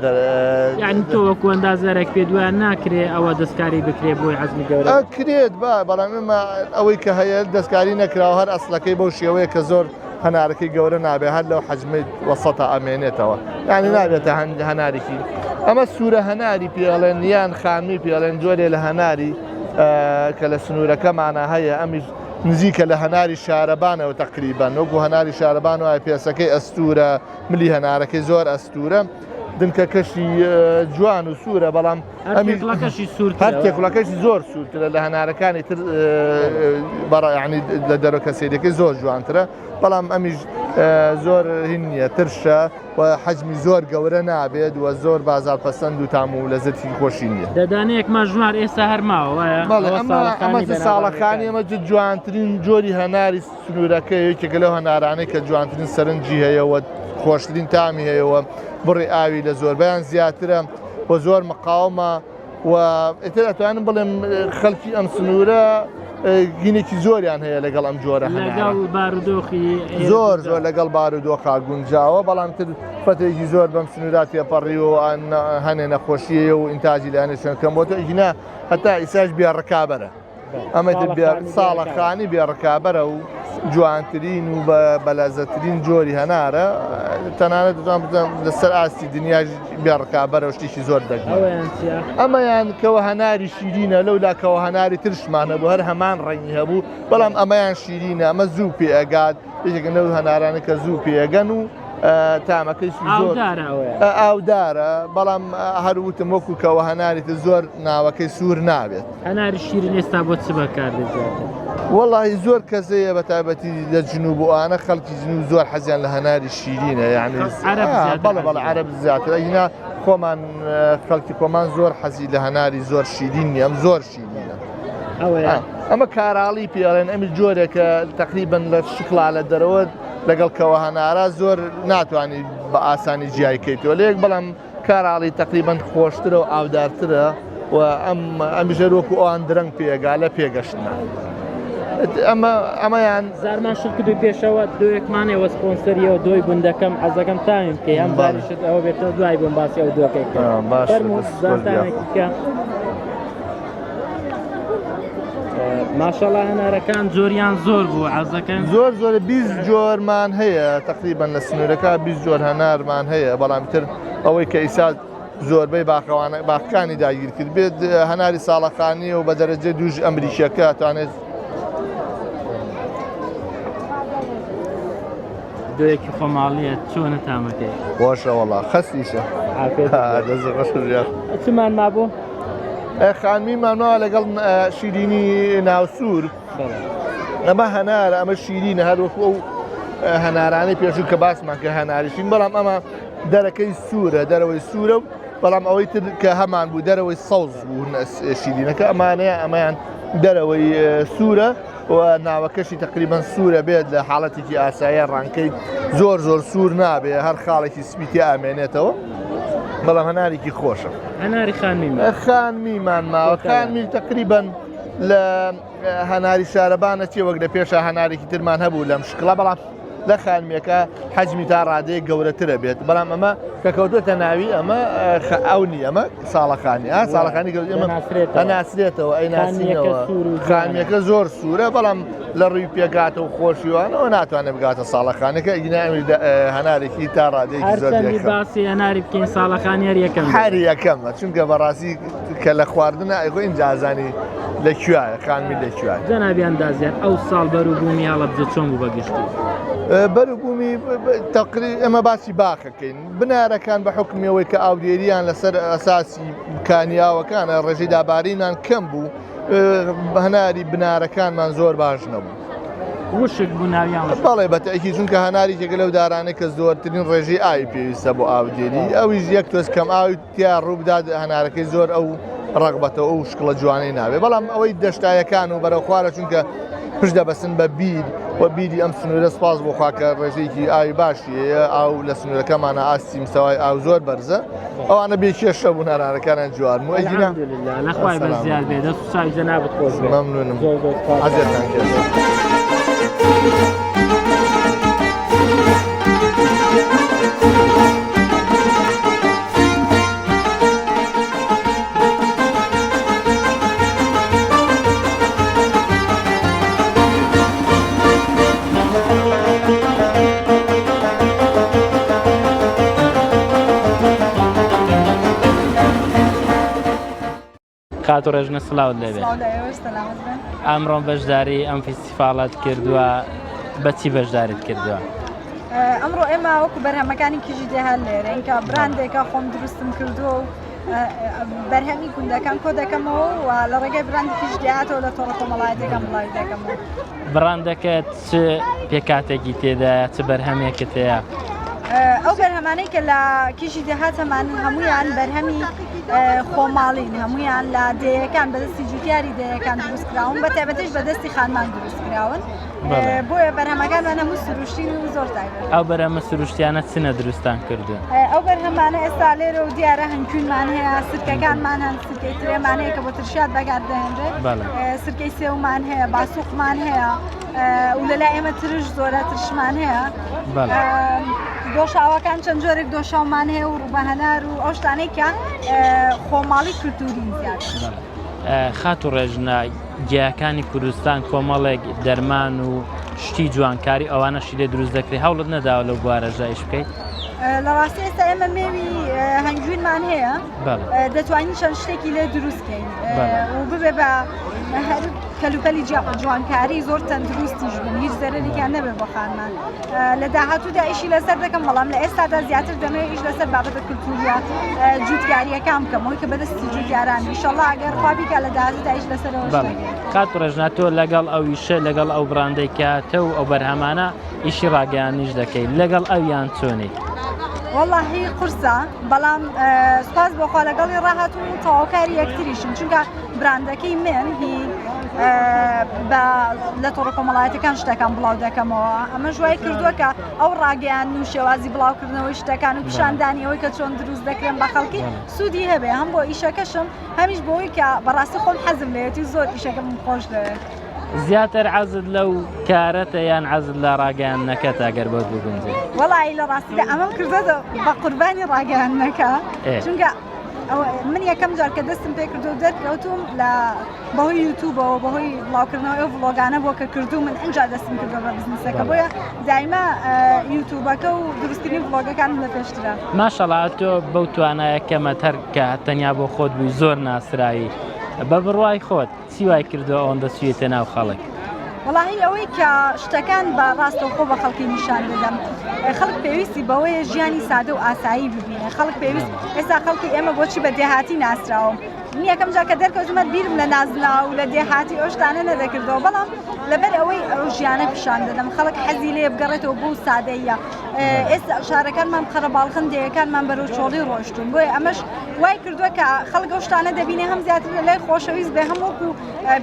یعنی تۆ وەکو ئەندازارێک پێ دوایان ناکرێ ئەوە دەستکاری بکرێ بۆی حەجمی گەورە کرێت بەڵام ئێمە ئەوەی کە هەیە دەستکاری نەکراوە هەر ئەسڵەکەی بەو شێوەیە کە زۆر هەنارەکەی گەورە نابێ هەر لەو حەجمی وەسەتە ئەمێنێتەوە یعنی نابێتە هەنارێکی ئەمە سوورە هەناری پێڵێن یان خانمی پێڵێن جۆرێ لە هەناری کە لە سنوورەکەمانە هەیە ئەمیش نزیکە لە هەناری شارەبانەوە تقریبان وەکو هەناری شارەبان وایە پێسەکەی ئەستورە ملی هەنارەکەی زۆر ئەستورە دنکە کەشی جوان و سوورە بەڵام هەر تێکوڵەکەشی زۆر سوورترە لە هەنارەکانی تر بەڕانی لە دەرەوە کەسێدەکەی زۆر جوانترە بەڵام ئەمیش زۆر هینیە ترشە و حەجمی زۆر گەورە نابێت و زۆر بازار پەسەند و تام و لەزەتی خۆشی نییە دەدانەیەکمان ژمار ئێستا هەرماوە ئەمە ساڵەکانی ئەمە جوانترین جۆری هەناری سنوورەکە یەکێکە لەو هەنارانەی کە جوانترین سەرنجی هەیەەوە خۆشترین تامی هەیەەوە بڕی ئاوی لە زۆربیان زیاترە بۆ زۆر مقاومە و ئێتر ئەتوانم بڵێم خەڵکی ئەم سنوورە گینێکی زۆریان هەیە لەگەڵ ئەم جۆرە زۆر زۆر لەگەڵ بارودۆخا گونجاوە بەڵام تر فتێکی زۆر بەم سنوورات تێپەڕیەوە هەنێ نەخۆشیە و ئینتاجی لایەنێشەکەم بۆ تۆ ئینا هەتا ئیساش بێڕکابەرە ئەمە ساڵەخانی بێڕکابەرە و جوانترین و بەلازەترین جۆری هەنارە تەنانەت لەسەر ئاستی دنیاش بێڕکابەرە و شتێکی زۆر دەگمە ئەمەیان کەوە هەناری شیرینە لەولا کەەوە هەناری ترشمانە بۆ هەر هەمان ڕەنگی هەبوو بەڵام ئەمەیان شیرینە ئەمە زوو پێئگات یەکێک لەو هەنارانە کە زوو پێگەن و تامەکەیشی زۆر ئاودارە بەڵام هەروتم وەکو کەەوە هەناریتە زۆر ناوەکەی سوور نابێت هەناری شیرین ئێستا بۆ چ بەکاردێت وەڵی زۆر کەسەیە بە تایبەتی لە جنوب و ئانە خەڵکی جنوب زۆر حەزیان لە هەناری شیرینە یعنی بەڵە عەرەب زیاتر ئینا خۆمان خەڵکی خۆمان زۆر حەزی لە هەناری زۆر شیرینی ئەم زۆر شیرینە ئەمە کاراڵی پێڵێن ئەمی جۆرێکە تقریبا لە شکڵا لە دەرەوە لەگەڵ کەوە هەنارە زۆر ناتوانانی بە ئاسانی جیایکەیتەوە لەیەک بەڵام کاراڵی تقریبا خۆشترە و ئاودارترە و ئەمیژە وەکو ئەوان درەنگ پێگا لە پێگەشتنە ئەمەیان زارمان شت دوی پێشەوە دوێکمانەوە سپۆنسەریەوە دۆی بوندەکەم حەزەکەم تایم کە ئەم باریشت ئەوە بێتەوە دوای بۆم باسی ئەو دۆکەی ماشەڵا هەنارەکان جۆریان زۆر بوو عەزەکەن زۆر 20 جۆرمان هەیە تقریبا لە سنوورەکە 20 جۆر هەنارمان هەیە بەڵام تر ئەوەی کە ئیسا زۆربەی باخەکانی داگیر کرد بێت هەناری ساڵەخانی و بە دەرەجێ دوژ ئەمریکیەکە توانێت دوێکی خۆماڵیە چۆنە تامەکەی خۆشە وەڵا خەستیشە چمان مابوو؟ خانمیمانەوە لەگەڵ شیرینی ناوسوور ئەمە هەنارە ئەمە شیرینە هەروەکو ئەو هەنارانەی پێشوو کە باسمان کە هەناریشین بەڵام ئەمە دەرەکەی سوورە دەرەوەی سوورە بەڵام ئەوەی تر کە هەمان بوو دەرەوەی سەوز بوو شیرینەکە ئەمانەیە ئەمەیان دەرەوەی سوورە و ناوەکەشی تقریبان سوورە بێت لە حاڵەتێکی ئاسایە ڕانکەی زۆر سوور نابێ هەر خاڵێکی سپیتی ئامێنێتەوە بەڵام هەنارێکی خۆشە هەناری خانمیمان ماوە خانمی تقریبان لە هەناری شارەبانە چی وەک لە پێشە هەنارێکی ترمان هەبوو لەم شکڵە بەڵام لە خانمیەکە حەجمی تا ڕادەیە گەورەترە بێت بەڵام ئەمە کە کەوتوتە ناوی ئەمە ئەونی ئەمە ساڵەخانی ساڵەخانی هەناسرێتەوە ئەی ناسینەوە خانمیەکە زۆر سوورە بەڵام لە ڕووی پێکاتە و خۆشیوانەوە ناتوانێت بگاتە ساڵەخانەکە ئینامی هەنارێکی تا ڕادەیەکی زۆر باسی هەناری بکەین ساڵەخانی هەر یەکەم هەر یەکەمە چونکە بەڕاستی کە لە خواردنە ئەیخۆ ئینجازانی لەکوایە خانمی لەکوایە جەنابیان دازیار ئەو ساڵ بەروبوومی هەڵەبجە چۆن بوو بەگشتی بەروبوومی تەقری ئەمە باسی باخەکەین بنارەکان بە حکمەوەی کە ئاودێریان لەسەر ئەساسی کانیاوەکانە ڕێژەی دابارینان کەم بوو هەناری بنارەکانمان زۆر باش نەبوو وشک بوو ناویان بەڵێ بەتەکی چونکە هەناری تێکە لەو دارانەی کە زۆرترین ڕێژەی ئاوی پێویستە بۆ ئاودێری ئەویش یەک تۆز کەم ئاوی تیا ڕووبدات هەنارەکەی زۆر ئەو ڕەغبەتەوە ئەو شکڵە جوانەی ناوێ بەڵام ئەوەی دەشتایەکان و بەرەو خوارە چونکە پشت دەبەسن بە بیر و بیری ئەم سنوورە سپاس بۆ خواکە ڕێژەیەکی ئاوی باشیەیە ئاو لە سنوورەکەمانە ئاستی مستەوای ئاو زۆر بەرزە ئەوانە بێکێشە بوون هەنارەکانیان جوان و ئەگینا نەخوای بەزیار بێ دەست و چاوی جەنابەت خۆش بێ مەمنونم حەزێتان کرد کات و ڕێژنە سلااوت لێبێ ئەمڕۆم بەشداری ئەم فیستیڤالات کردووە بەچی بەشداریت کردووە ئەمڕۆ ئێمە وەکو بەرهەمەکانی کیژی دێهات لێرە کە براندێکە خۆم دروستم کردووە و بەرهەمی گوندەکان کۆ دەکەمەوە و لە ڕێگەی براندی کیژ دێهاتەوە لە تۆڕە کۆمەڵایەتەکەم بڵاوی دەکەمەوە براندەکەت چ پێکاتێکی تێدایە چ بەرهەمێکت هەیە ئەو بەرهەمانەی کە لە کیژی دێهاتەمان هەمویان بەرهەمی خۆماڵین هەمویان لە دەیەکان بەدەستی جوتیاری دەیەکان دروستکراون بە تایبەتیش بەدەستی خانمان دروستکراون بۆیە بەرهەمەکانمان هەموو سروشتین و زۆر تایبەت ئەو بەرهەمە سروشتیانە چنە دروستان کردوون ئەو بەرهەمانە ئێستا لێرە و دیارە هەنگوینمان هەیە سرکەکانمان هەن سرکەی ترێمان هەیە کە بۆ ترشات بەکاردەهێنرێت سرکەی سێومان هەیە باسووقمان هەیە و لەلای ئێمە ترش زۆرە ترشمان هەیە دۆشاوەکان چەند جۆرێک دۆشاومان هەیە و ڕوبەهەنار و ئەو شتانەی کە خۆماڵی کولتوری زیاد خات و ڕێژنە گیاکانی کوردستان کۆمەڵێک دەرمان و شتی جوانکاری ئەوانەشی لێ دروست دەکرێت هەوڵت نەداوە لەو بوارەژە ئیش بکەیت لە ڕاستی ئێستا ئێمە مێوی هەنگوینمان هەیە دەتوانین چەند شتێکی لێ دروستکەین و ببێ بە هەر کەلوپەلی جوانکاری زۆر تەندروستیش بن هیچ زەرەرێکیان نەبێ بۆ خانمان لە داهاتوودا ئیشی لەسەر دەکەم بەڵام لە ئێستادا زیاتر دەمەوێت ئیش لەسەر بابەتە کولتوریە جووتکاریەکان بکەمەوەی کە بەدەستی جووتیاران ئینشەڵڵا ئەگەر خوا بیکە لە داهاتوودا ئیش لەسەرەوە کات و ڕێژنە تۆ لەگەڵ ئەو ئیشە لەگەڵ ئەو براندەی کاتە و ئەو بەرهەمانە ئیشی ڕاگەیانیش دەکەیت لەگەڵ ئەویان چۆنی واللهی قورسە بەڵام سپاس بۆخوا لەگەڵی ڕاهاتوون و تەواوکاری یەکتریشن چونکە براندەکەی من هی لە تۆڕە کۆمەڵایەتەکان شتەکان بڵاو دەکەمەوە ئەمە ژوای کردووە کە ئەو ڕاگەیان و شێوازی بڵاوکردنەوەی شتەکان و پیشاندانیەوەی کە چۆن دروست دەکرێن بە خەڵکی سوودی هەبێ هەم بۆ ئیشەکەشم هەمیش بۆی کە بەڕاستی خۆم حەزم لێتی زۆر ئیشەکەم خۆش دەوێت زیاتر عەزت لەو کارەتە یان عەزت لە ڕاگەیاندنەکەت ئەگەر بۆت بگونجێ وەڵی لە ڕاستیدا ئەمەم کردووە بە قوربانی ڕاگەیاندنەکە چونکە من یەکەم جار کە دەستم پێ کردو و دەرکەوتوم لە بەهۆی یوتیوبەوە بەهۆی بڵاوکردنەوەی ئەو ڤڵۆگانە بۆ کە کردو من ئەنجا دەستم کردو بە بزنسەکە بۆیە دایما یوتیوبەکە و دروستکردنی ڤڵۆگەکانم لە پێشترە ماشەڵڵا تۆ بەو توانایەکەمە هەر کە تەنیا بۆ خۆت بووی زۆر ناسرایی بە بڕوای خۆت چی وای کردو ئەوەندە سوێتە ناو خەڵک وڵاهی ئەوەی کە شتەکان بە ڕاستەوخۆ بە خەڵکی نیشان دەدەم خەڵک پێویستی بەوەیە ژیانی سادە و ئاسایی ببینە خەڵک پێویست ئێستا خەڵکی ئێمە بۆچی بە دێهاتی ناسراوم من یەکەم جا کە دەرکەوتمە بیرم لە نازنا و لە دێهاتی ئەو شتانە نەدەکردەوە بەڵام لەبەر ئەوەی ئەو ژیانە پیشان دەدەم خەڵک حەزی لێ بگەڕێتەوە بۆ سادەیە ئێستا شارەکانمان قەرەباڵخن دەیەکانمان بەرەو چۆڵی ڕۆشتون بۆیە ئەمەش وای کردووە کە خەڵک ئەو شتانە دەبینێ هەم زیاتر لای خۆشەویست بێ هەم وەکو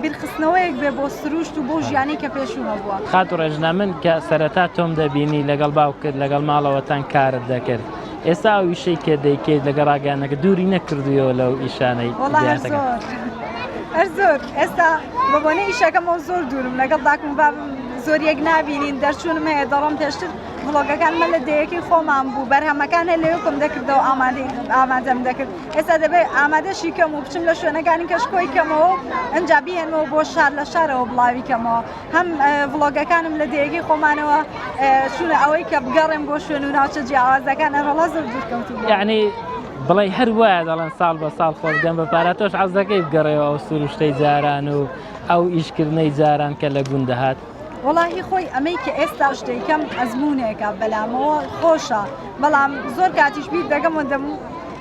بیرخستنەوەیەک بێ بۆ سروشت و بۆ ژیانی کە پێشوومە بووە خات و ڕێژنە من کە سەرەتا تۆم دەبینی لەگەڵ باوکرد لەگەڵ ماڵەوەتان کارت دەکرد ئێستا ئەو ئیشەی کە دەیکەیت لەگە ڕاگەیانەکە دووری نەکردوویەوە لەو ئیشانەی زۆر ئێستا بەبوونە ئیشەکەمەوە زۆر دوورم لەگەڵ داکم بابم زۆر یەک نابینین دەرچوونم هەیە دەڕۆم پێشتر ڤڵۆگەکانمە لە دەیەکی خۆمان بوو بەرهەمەکان هەیە لەوێ کۆم دەکردەوە ئامادەم دەکرد ئێستا دەبێت ئامادەشی کەم و بچم لە شوێنەکانی کەشکۆی کەمەوە ئەنجا بهێنەوە بۆ شار لە شارەوە بڵاوی کەمەوە هەم ڤڵۆگەکانم لە دەیەکی خۆمانەوە چونە ئەوەی کە بگەڕێم بۆ شوێن و ناوچە جیاوازەکان ئەڕەڵا زۆر دوورکەوتوو یعنی بڵێ هەر وایە دەڵێن ساڵ بە ساڵ خۆگەم بە پارە تۆش حەز دەکەی بگەڕێەوە ئەو سروشتەی جاران و ئەو ئیشکردنەی جاران کە لە گوندە هات وڵی خۆی ئەمەی کە ئێستا شتێکەم ئەزمونێکە بەلامەوە خۆشە بەڵام زۆر کاتیش بیر دەگەم و دەموو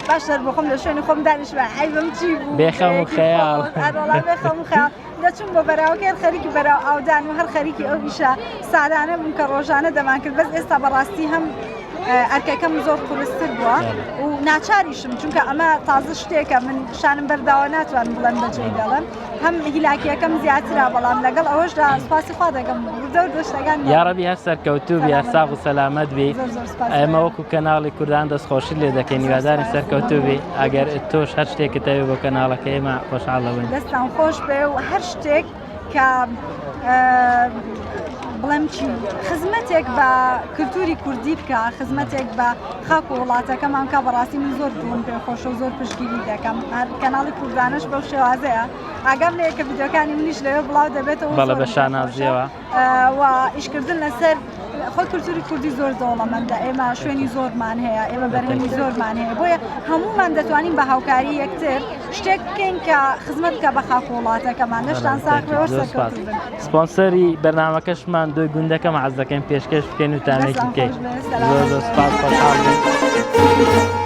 باشتر بخۆم لە شوێنی خۆم دانیشتە ئەیبم چی بوو بێخەم و خەیاڵ بێخەم و خەیاڵ دەچوم بۆ بەراوکە هەر خەریکی بەراو ئاودان و هەر خەریکی ئەو ئیشە سادانە بووم کە ڕۆژانە دەمان کرد بەس ئێستا بەڕاستی هەم ئەرکەکەم زۆر قورستر بووە و ناچاریشم چونکە ئەمە تازە شتێکە من شانم بەرداوە ناتوانم بڵێن بەجێی دەڵێن هەم هیلاکیەکەم زیاترا بەڵام لەگەڵ ئەوەشدا سوپاسی خوا دەگەم دەور دۆشتەکان یاڕەبی هەر سەرکەوتوو بی هەر ساغ و سەلامەت بی ئێمە وەکو کەناڵی کوردان دەستخۆشی لێ دەکەین هیوادارین سەرکەوتوو بی ئەگەر تۆش هەر شتێکت هەوێ بۆ کەناڵەکە ئێمە خۆشحاڵە بن دەستان خۆش بێ و هەر شتێک کە بڵێم چی خزمەتێک بە کللتوری کوردی بکە خزمەتێک بە خاک و وڵاتەکەمان کە بەڕاستی من زۆر بوون پێخۆش و زۆر پشتگیری دەکەم کەناڵی کوردانش بەو شێوازەیە ئاگام لەیە کە ڤیدیۆکانی منیش لەوێ بڵاو دەبێتەوە بەڵە بە شانازیەوە و ئیشکردن لەسەر خۆی کللتوری کوردی زۆر دەوڵەمەندە ئێمە شوێنی زۆرمان هەیە ئێمە بەرهەمی زۆرمان هەیە بۆیە هەمومان دەتوانین بە هاوکاری یەکتر شتێک بکەین کە خزمەت بکە بە خاک و وڵاتەکەمان نەشتان ساکرەوە سەرکەوتوو بن سپۆنسەری بەرنامەکەشمان دوی گوندەکەم حەز دەکەین پێشکەش بکەین و تامێکی بکەین زۆر زۆر سپاس خۆشحاڵ بین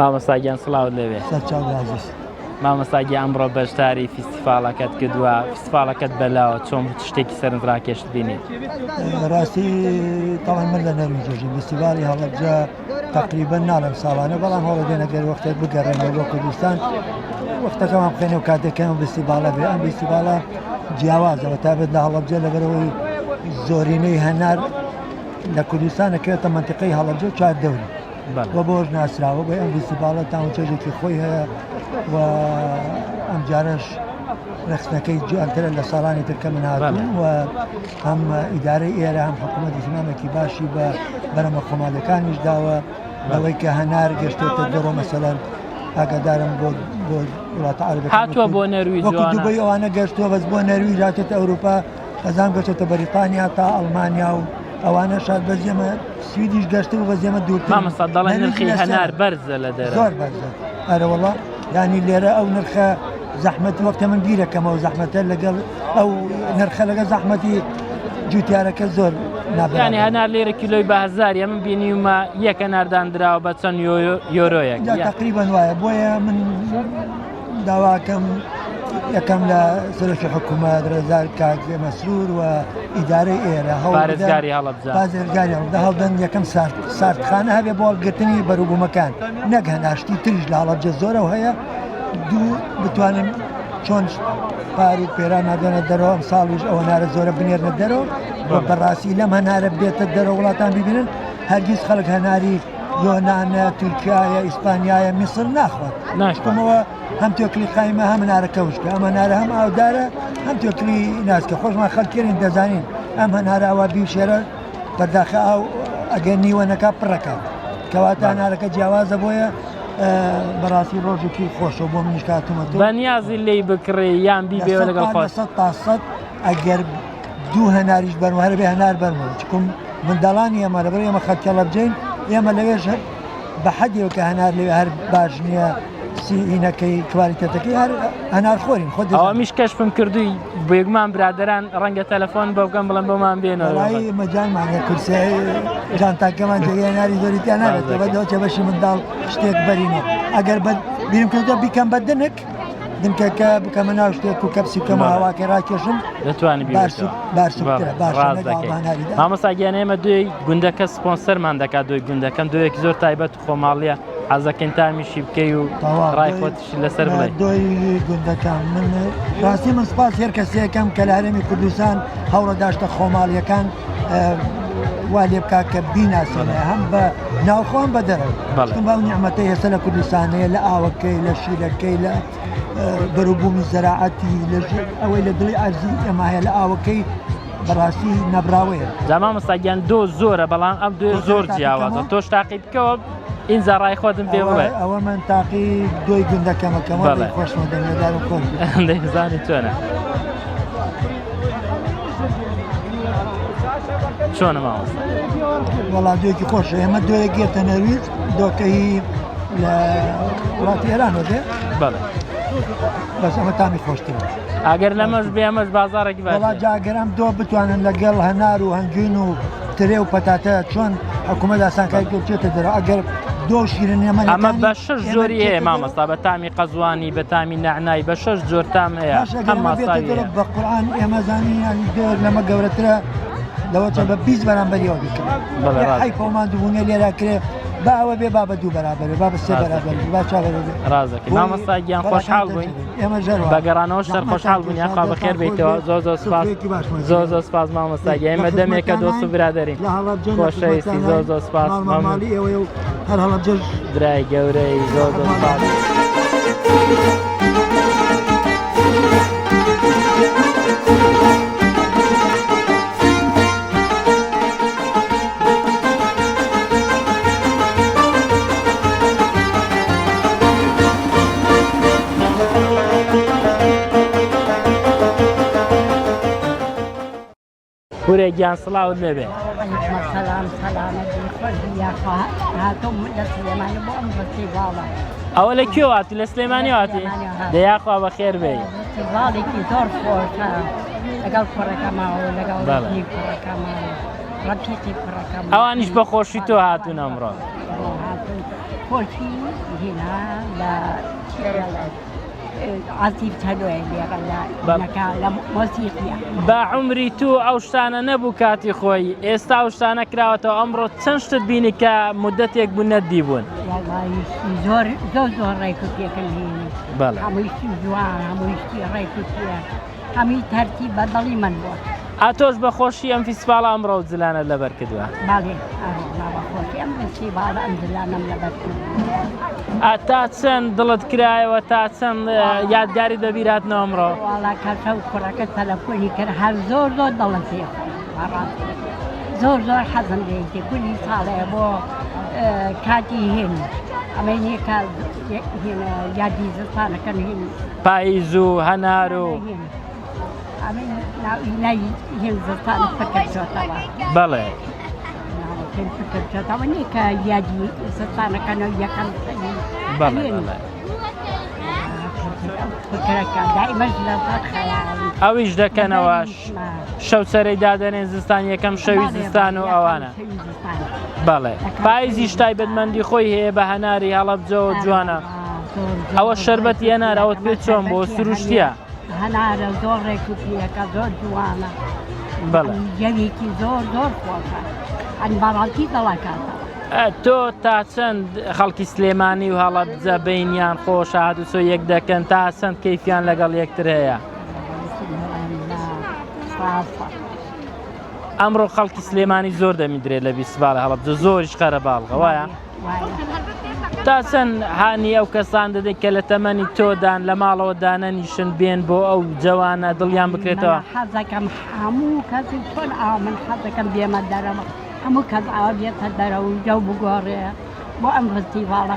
مامۆستاگیان سڵاوت لەوێ مامۆستاگی ئەمڕۆ بەشداری فیستیڤالەکەت کردووە فیستیڤالەکەت بەلاوە چۆن شتێکی سەرنجڕاکێشت بینیت ڕاستی تاوان من لە نەرویجێژی فیستیڤالی هەڵەبجە تقریبا ناڵم ساڵانە بەڵام هەوڵە دێنەگەر وەختێک بگەڕێنەوە بۆ کوردستان وەختەکەمان بخێنە و کاتێکەکەم فیستیڤالە بێ ئەم فیستیڤالە جیاوازەوە تابێت لە هەڵەبجە لەبەرەوەی زۆرینەی هەنار لە کوردستان دەکەوێتە منتیقەی هەڵەبجە و چوار دەوری وە بۆش ناسراوە بۆ ئەم فیستیڤالە تاونچێژێکی خۆی هەیە و ئەم جارش رەخنەکەی جوانترە لە ساڵانی ترکە من هاتوون و هەم ئیدارەی ئێرە هەم حکوومەتی زمامێکی باشی بە بەرەمە خۆماڵەکانیش داوە لەوەی کە هەنار گەشتێتە دەڕۆ مەسەلەن ئاگادارم بۆ وڵاتە عەرەبەکان هاتووە بۆ نەرویج وەکو دووبەی ئەوانە گەشتووە بەس بۆ نەرویج هاتێتە ئەوروپا خەزان گەشتێتە بەریتانیا تا ئەڵمانیا و ئەوانە شاد بەزیێمە سویدیش گەشتە و بەزیێمە دوورتر مامۆستا دەڵێن نرخی هەنار بەرزە لە دەرە زۆر بەرزە ئەرە وەڵا ینی لێرە ئەو نرخە زەحمەتی وەختە من بیرەکەمەوە زەحمەتە لەگەڵ ئەو نرخە لەگە زەحمەتی جوتیارەکە زۆر ینی هەنار لێرە کیلۆی بە هەزاریە من بینیومە یەک هەنارداندراوە بە چەند یۆرۆیەک تقریبا وایە بۆیە من داواکەم یەکەم لە سەرۆکی حکوومەت ڕێزار کاک مەسرور و ئیدارەی ئێرە بارێزگاری هەڵەبجە بازرگاری هەڵدەن یەکەم ساردخانە هەبێ بۆ هەڵگرتنی بەروبوومەکان نەک هەناشتی تریش لە هەڵەبجە زۆرە و هەیە دوو بتوانن چۆن پار و پێران نادێنە دەرەوە ئەم ساڵیش ئەوە نارە زۆرە بنێرنە دەرەوە بەڕاستی لەم هەنارە بێتە دەرەوە وڵاتان ببینن هەرگیز خەڵک هەناری یۆنانە تورکایە ئیسپانیایە میسر ناخوات ناشکەمەوە هەم تۆکلی قایمە هەم هەنارەکە وشکە ئەم هەنارە هەم ئاودارە هەم تۆکلی ناسکە خۆشمان خەڵکێنین دەزانین ئەم هەنارە ئەوە بیشێرە بەرداخە ئەو ئەگەر نیوەنەکە پڕەکە کەواتە هەنارەکە جیاوازە بۆیە بەڕاستی ڕۆژێکی خۆشە بۆ منیش کاتومەتەوە بەنیازی لێی بکڕێ یان بیبێوە لەگەڵ خۆش تا سەد ئەگەر دوو هەناریش بەرمە هەربێ هەنار بەرمەوە چکم منداڵانی ئێمە لەبەر ئێمە خەتکە لە بجین ئێمە لەوێژ بە حەدێکە هەنار لێ هەر باش نییە سینەکەی کوالیتەکەی هەر هەنار خۆرین خۆ ئەوە میش کەشفم کردووی بێگومان برادران ڕەنگە تەلەفۆن بە بکەم بڵم بۆمان بێنەوە مەجانمانە کورسە جانتاکەمان جێ هەناری زۆریتیان نابێتەوە بەدەوچە بەشی منداڵ شتێک بەرینەوە ئەگەر بیرم کردو بیکەم بە دنک دنکەکە بکەمە ناو شتێک و کەپسی بکەمە هەواکە ڕاکێشم دەتوانانی مامۆستا ئێمە دوێی گوندەکە سپۆنسەرمان دەکات دوی گوندەکەم دوێکی زۆر تایبەت خۆماڵیە حەزەکەین تامیشی بکەی و ڕای خۆتیشی لەسەر بڵێ دوی گوندەکان من ڕاستی من سپاس هێر کەسێکم کە لە هەرێمی کوردستان هەوڕەداشتە خۆماڵیەکان وا لێ بکات کە بیناسەنە هەم بە ناوخۆم بە دەرەوە باو نیعمەتە هێستا لە کوردستانەیە لە ئاوەکەی لە شیرەکەی لە بەروبوومی زەراعەتی ئەوەی لە دڵی ئەرزی ئێمە هەیە لە ئاوەکەی بەڕاستی نەبراوەیە زاما مەستاگیان دۆ زۆرە بەڵام ئەم دوێ زۆر جیاوازە تۆش تاقی بکەوە ئینجا ڕای خۆتم پێ بڵێ ئەوە من تاقی دوی گوندەکەمەکەمە خۆشمە دەمێدار و خۆش دەیزانی چۆنە چۆنە مامۆستا وەڵام دوێکی خۆشە ئێمە دوێک گێتە نەرویج دۆکەی لە وڵاتی ئێرانەوە دێ بەڵێ بەس ئەمە تامی خۆشترە ئەگەر لەمەش بێمەش بازارێکی باش جاگەرم دۆ بتوانن لەگەڵ هەنار و هەنگوین و ترێ و پەتاتە چۆن حکوومەت ئاسانکاری چێتە دەرەوە ئەگەر دۆ شیرن ئەمە بە شەش جۆری هەیە مامۆستا بە تامی قەزوانی بە تامی نەعنای بە شەش جۆر تام هەیە هەم ماساوی بە قورئان ئێمە زانینی دۆر لەمە گەورەترە لەوەچە بە 20 بەرامبەریەوە بکەن حی کۆمان دوبوونە لێرا کرێ با ئەوە بێ با بە دوو بەرابەر با بە سێ بەرابەر با چا بەرابەر ڕازەکەی مامۆستا گیان خۆشحاڵ بووین بە گەڕانەوە شەر خۆشحاڵ بووین یاخوا بەخێر بیتەوە زۆر سپاس زۆر سپاس مامۆستا ئێمە دەمێکە دۆست و برادەرین خۆشەویستی زۆر سپاس هەر هەڵەبجەش برای گەورەی زۆر سپاس پورێ گیان سڵاوت لێبێ ئەوە لە کێ هاتی لە سلێمانی هاتی دەیاخوا بە خێر بێ باڵێکی زۆر خۆشە لەگەڵ کوڕەکەماوە لەگەڵ کوڕەکەماوە ڕەپیقی کوڕەکەم ئەوانیش بە خۆشی تۆ هاتوون ئەمڕۆ خۆشی هێنا لە عزیب تەلوێ لێڕەکە لە مۆسیقیە بە عمری تو ئەو شتانە نەبوو کاتی خۆی ئێستا ئەو شتانە کراوەتەوە ئەمڕۆ چەند شتت بینی کە مدەتێک بوو نەتدی بوون زۆر ڕێک و پێکەن هێنی هەموویشتی جوان هەموویشتی ڕێک و پێ هەمی تەرتی بە دڵی من بووە ئاتۆش بە خۆشی ئەم فیسپاڵە ئەمڕۆ جلانە لەبەر کردووە باڵێ بەخۆشی ئەم فیسپاڵە ئەم جلانەم لەبەر کردووە تا چەند دڵت کرایەوە تا چەند یادگاری دەبیراتنەوە ئەمڕۆ وڵا کەسە و کوڕەکە تەلەفۆنی کرد هەر زۆر دڵم پێ زۆر حەزم لێتی کولی ساڵەیە بۆ کاتی هێن ئەمەینێ یادی زستانەکەن هێن پاییز و هەنار و هێن زستانە فکردێتەوە بەڵێ فکردێتەوە نیە کە یادی زستانەکەنەوە یەکەم ئەویش دەکەنەوە شەو سەرەی دادەنێن زستان یەکەم شەوی زستان و ئەوانە بەڵێ پاییزیش تایبەتمەندی خۆی هەیە بە هەناری هەڵەبجەوە جوانە ئەوە شەربەتی هەنار ئەوت پێ چۆن بۆ سروشتیە هەنارە زۆر ڕێک و پێەکە زۆر جوانە جەوێکی زۆر خۆشە ئەن بەڕاستی دڵەکاتە تۆ تا چەند خەڵکی سلێمانی و هەڵەبجە بینیان خۆش هاتوچۆ یەک دەکەن تا چەند کەیفیان لەگەڵ یەکتر هەیە ئەمڕۆ خەڵکی سلێمانی زۆر دەمیدرێت لە فیستیڤاڵی هەڵەبجە زۆریش خەرە باڵغە وایە تا چەند هانی ئەو کەسان دەدەن کە لە تەمەنی تۆدان لە ماڵەوە دانەنیشن بێن بۆ ئەو جەوانە دڵیان بکرێتەوە حەزەکەم هەموو کەسی چۆن ئاو من حەزەکەم بێمە دەرەوە هەموو کەس ئاوا بێتە دەرەوە و جەو بگۆڕێ بۆ ئەم فستیڤاڵە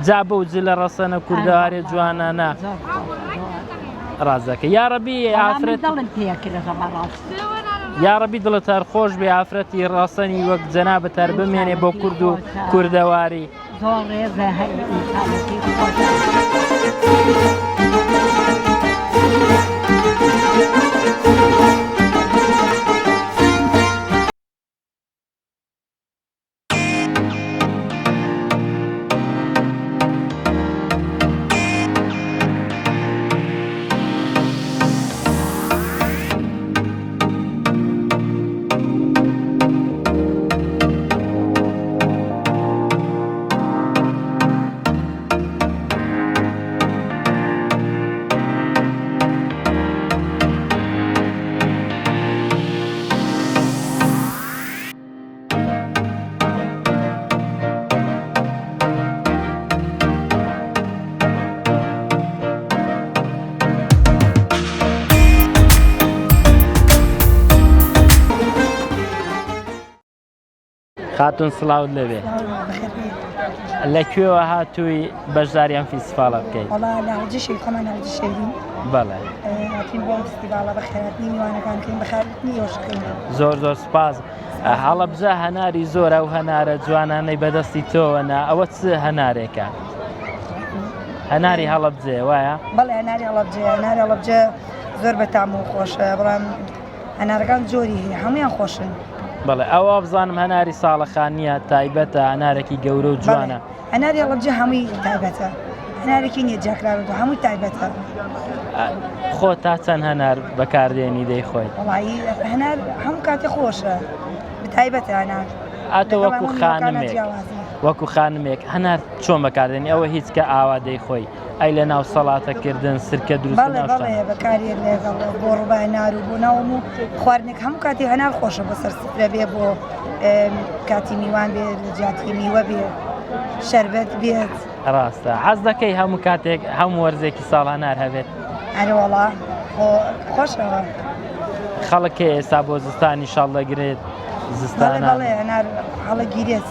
جا بە و جلە ڕەسەنە کوردەوارێ جوانانە ڕازەکە یارەبی ئافرەت دڵم پێکرێتە بەڕاست یاڕەبی دڵت هەر خۆش بێ ئافرەتی ڕاستەنی وەک جەنابەت هەر بمێنێ بۆ کورد و کوردەواری زۆر ڕێزە هەی ئینسانێکی خۆش. خاتون سڵاوت لەبێ لەکوێوە هاتووی بەشداریان فیستیڤالە بکەیت؟ وڵا لاوجێشی خۆمان ناوجە شێرین بەڵێ هاتین بۆ فستیڤالە بە خێراتنی میوانەکانکەین بە خێراتنی ئێوەشکەین. زۆر سپاس. هەڵەبجە هەناری زۆرە و هەنارە جوانانەی بەدەستی تۆوەنا ئەوە چ هەنارێکە؟ هەناری هەڵەبجێ وایە؟ بەڵێ هەناری هەڵەبجە زۆر بەتام و خۆشە بەڵام هەنارەکان زۆری هەیە هەمویان خۆشن. بەڵێ ئەوە بزانم هەناری ساڵەخانیە تایبەتە هەنارێکی گەورە و جوانە. هەناری هەڵەبجە هەمووی تایبەتە هەنارێکی نییە جاکراوە هەمووی تایبەتە. خۆ تا چەند هەنار بەکاردێنی دەی خۆی؟ وڵایی هەنار هەموو کاتێ خۆشە بتایبەتە هەنار. ئاتۆ وەکو خانمێک هەنار چۆن بەکاردێنی ئەوە هیچ کە ئاوا دەی خۆی ئەی لە ناو سەڵاتەکردن سرکە دروست بەڵێ بەکارێن لێگەڵ بۆ ڕووبای هەنار و بۆ ناوم و خواردنێک هەموو کاتی هەنار خۆشە بۆ سەرسفرە بێ بۆ کاتی میوان بێ لە جیاتی میوە بێ شەربەت بێت. ڕاستە حەز دەکەی هەموو کاتێک هەموو وەرزێکی ساڵ هەنار هەبێت؟ ئەرێ وەڵا خۆشەوە. خەڵک ئێستا بۆ زستانی شەڵ دەگرێت زستانە بەڵێ هەنار هەڵەگیرێت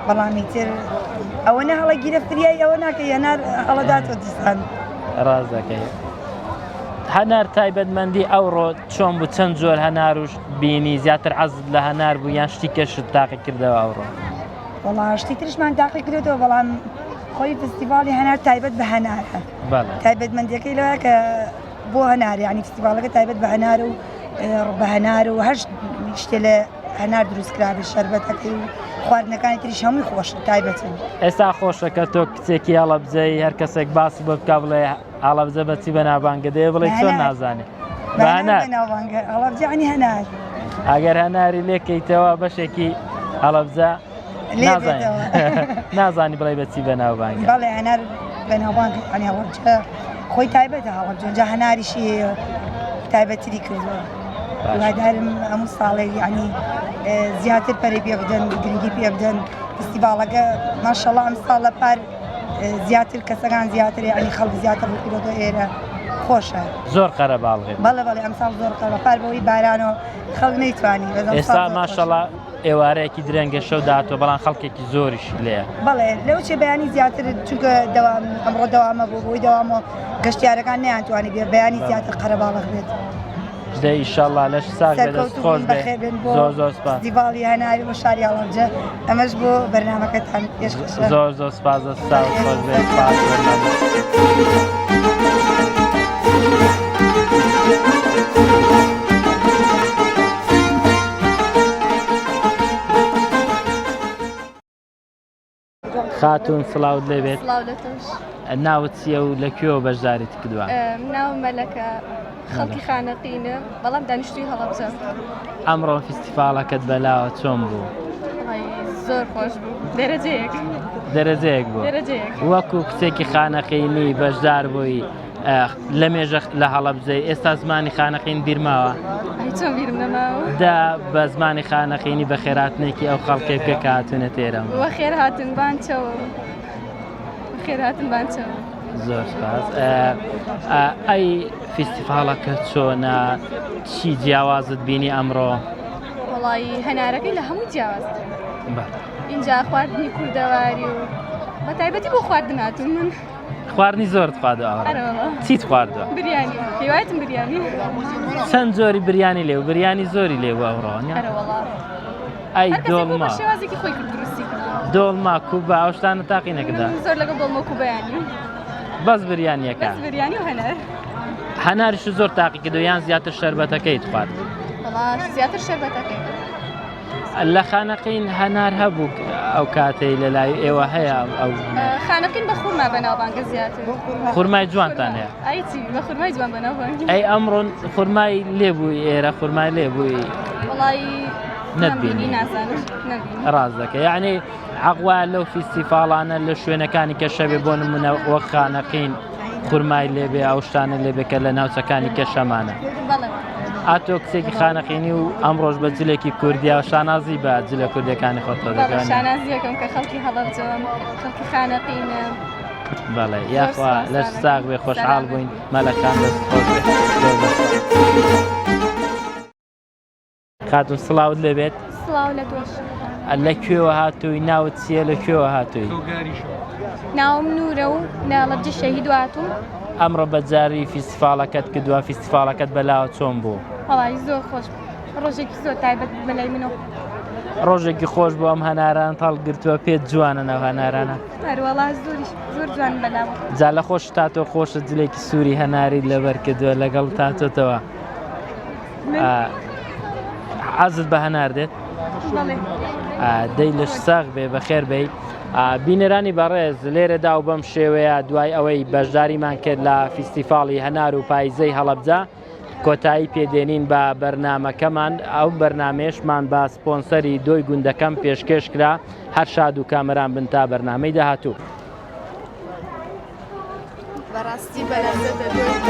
بەڵامی تر ئەوە نە هەڵەگیرە فریای ئەوە ناکەی هەنار هەڵەداتۆ دیستان. ڕاست دەکەی. هەنار تایبەتمەندی ئەوڕۆ چۆن بوو چەند جۆر هەناروش بینی زیاتر حەزت لە هەنار بوو یان شتی کەشت تاقی کردەوە ئەوڕۆ؟ وەڵا شتی ترشمان تاقی کردێتەوە بەڵام خۆی فستیڤاڵی هەنار تایبەت بە هەنارە. تایبەتمەندیەکەی لەوە کە بۆ هەنار یعنی فستیڤاڵەکە تایبەت بە هەنار و بە هەنار و هەر شتێ لە هەنار دروستکرابێت شەربەتەکەی و خواردنەکانی تریش هەمووی خۆش تایبەتن. ئێستا خۆشە کە تۆ کچێکی هەڵەبجەی هەر کەسێک باسی بۆ بکە بڵێ هەڵەبجە بەچی بە ناوبانگە دەیە بڵێ چۆن نازانێت هەڵەبجە عنی هەنار. ئەگەر هەناری لێکەیتەوە بەشێکی هەڵەبجە نازانی بڵێ بەچی بە ناوبانگە. بەڵێ هەنار بە ناوبانگە عنی هەڵەبجە خۆی تایبەتە هەڵەبجە جا هەناریشی تایبەتری کردووە. هیوادارم هەموو ساڵێ یعنی زیاتر پەرەی پێ بدەن گرنگی پێ بدەن فستیڤاڵەکە ماشەڵڵا ئەم ساڵە پار زیاتر کەسەکان زیاتر یعنی خەڵک زیاتر بکرێتەوە ئێرە خۆشە زۆر قەرە باڵغێ. بەڵێ ئەم ساڵ زۆر قەرە پار بەوەی بارانەوە خەڵک نەیتوانی ئێستا ماشەڵڵا ئێوارەیەکی درەنگە شەو داهاتوە بەڵام خەڵکێکی زۆریش لێیە. بەڵێ لەو چێ بەیانی زیاتر چونکە ئەمڕۆ دەوامە بوو بۆی دەوامەوە گەشتیارەکان نەیانتوانی بێ بەیانی زیاتر قەرە باڵغ بێت. ئیشەڵڵا لەش ساک دەست خۆش زۆر سپاس. فستیڤاڵی هەناری بۆ شاری هەڵەبجە ئەمەش بۆ بەرنامەکەتان پێشکەشە. زۆر سپاس دەستا خۆش بێت سپاس. خاتون سڵاوت لێبێت. ناوت چییە و لەکوێوە بەشداریت کردووە؟ ناو مەلەکە خەڵکی خانەقینە بەڵام دانیشتووی هەڵەبجە. ئەمڕۆ فستیڤالەکەت بەلاوە چۆن بوو؟ زۆر خۆش بوو دەرەجەیەک بوو. وەکو کچێکی خانەقینی بەشدار بووی لە مێژە لە هەڵەبجەی ئێستا زمانی خانەقین بیرماوە؟ چۆن بیرم نەماوە؟ دا بە زمانی خانەقینی بە خێراتنێکی ئەو خەڵکێ بکە کە هاتوونە تێرەم. وە خێر هاتن بانچەوە خێر هاتن بانچەوە. زۆر سپاس. ئەی فستیڤالەکە چۆنە چی جیاوازت بینی ئەمڕۆ؟ وەڵایی هەنارەکەی لە هەموو جیاواز اینجا خواردنی کوردەواری و بە تایبەتی بۆ خواردن هاتوون من خواردنی زۆر خواردو ئەوڕۆ چیت خواردووە بریانی هیوایەتم بریانی چەند زۆری بریانی لێو بریانی زۆری لێوە ئەوڕۆنی ئەی دۆڵما شێوازێکی خۆی کرد دروستی دۆڵما کوبە ئەو شتانە تاقی نەکردا زۆر لەگەڵ دۆڵمە کوبەیانی بەس بریانیەکە بەس بریانی و هەنار هەناریش زۆر تاقی کردو یان زیاتر شەربەتەکەیت خوارد وڵاش زیاتر شەربەتەکەی لە خانەقین هەنار هەبوو ئەو کاتەی لە لای ئێوە هەیە ئەو خانەقین بە خوورما بەناوبانگە زیاتر خورمای جوانتان هەیە ئەیچی بە خوورمای جوان بەناوبانگی ئەی ئەمڕۆ خورمای لێبووی ئێرە خورمای لێبووی وڵی نەتبینی نازانم نەبینی ڕاست دەکە یعنی عەقوا لەو فیستیڤاڵانە لە شوێنەکانی کە شەوێ بۆ نمونە وەک خانەقین خورمای لێبێ ئەو شتانە لێبێ کە لە ناوچەکانی کەشەمانە ئاتۆ کچێکی خانەقینی و ئەمڕۆژ بە جلێکی کوردیا و شانازی بە جلە کوردەکانی خۆتۆ دەگەێنێ شانازیەکەم کە خەڵکی هەڵەبجەم خەڵکی خانەقینە بەڵێ یاخوا لەش ساغ بێ خۆشحاڵ بووین مەلەکان دەست خۆش خاتون سڵاوت لەبێت سڵاو لە تۆش لە کوێوە هاتووی ناوت چییە لە کوێوە هاتووی ناوم نورە و لە لەبجە شەهید هاتووم ئەمڕۆ بەجاری فیستیڤاڵەکەت کردووە فیستیڤاڵەکەت بەلاوە چۆن بوو وەڵی زۆر خۆش ڕۆژێکی زۆر تایبەت بەلای منەوە ڕۆژێکی خۆش بۆ ئەم هەناران هەڵگرتووە پێت جوانە ناو هەنارانە هەروەڵا زۆر جوان بەلاوە جا لە خۆش تاتۆ خۆشە جلێکی سووری هەناری لەبەر کردووە لەگەڵ تاتۆتەوە حەزت بە هەنار دێت دەی لەش ساغ بێ بەخێر بێ بینەرانی بەڕێز لێرەدا و بەم شێوەیە دوای ئەوەی بەشداریمان کرد لە فیستیڤاڵی هەنار و پایزەی هەڵەبجە کۆتایی پێدێنین بە بەرنامەکەمان ئەو بەرنمەیەشمان بە سپۆنسەری دۆی گوندەکەم پێشکەش کرا هەر شاد و کامەران بن تا بەرنامەی داهاتوو بەڕاستی بەلەزە دەبێت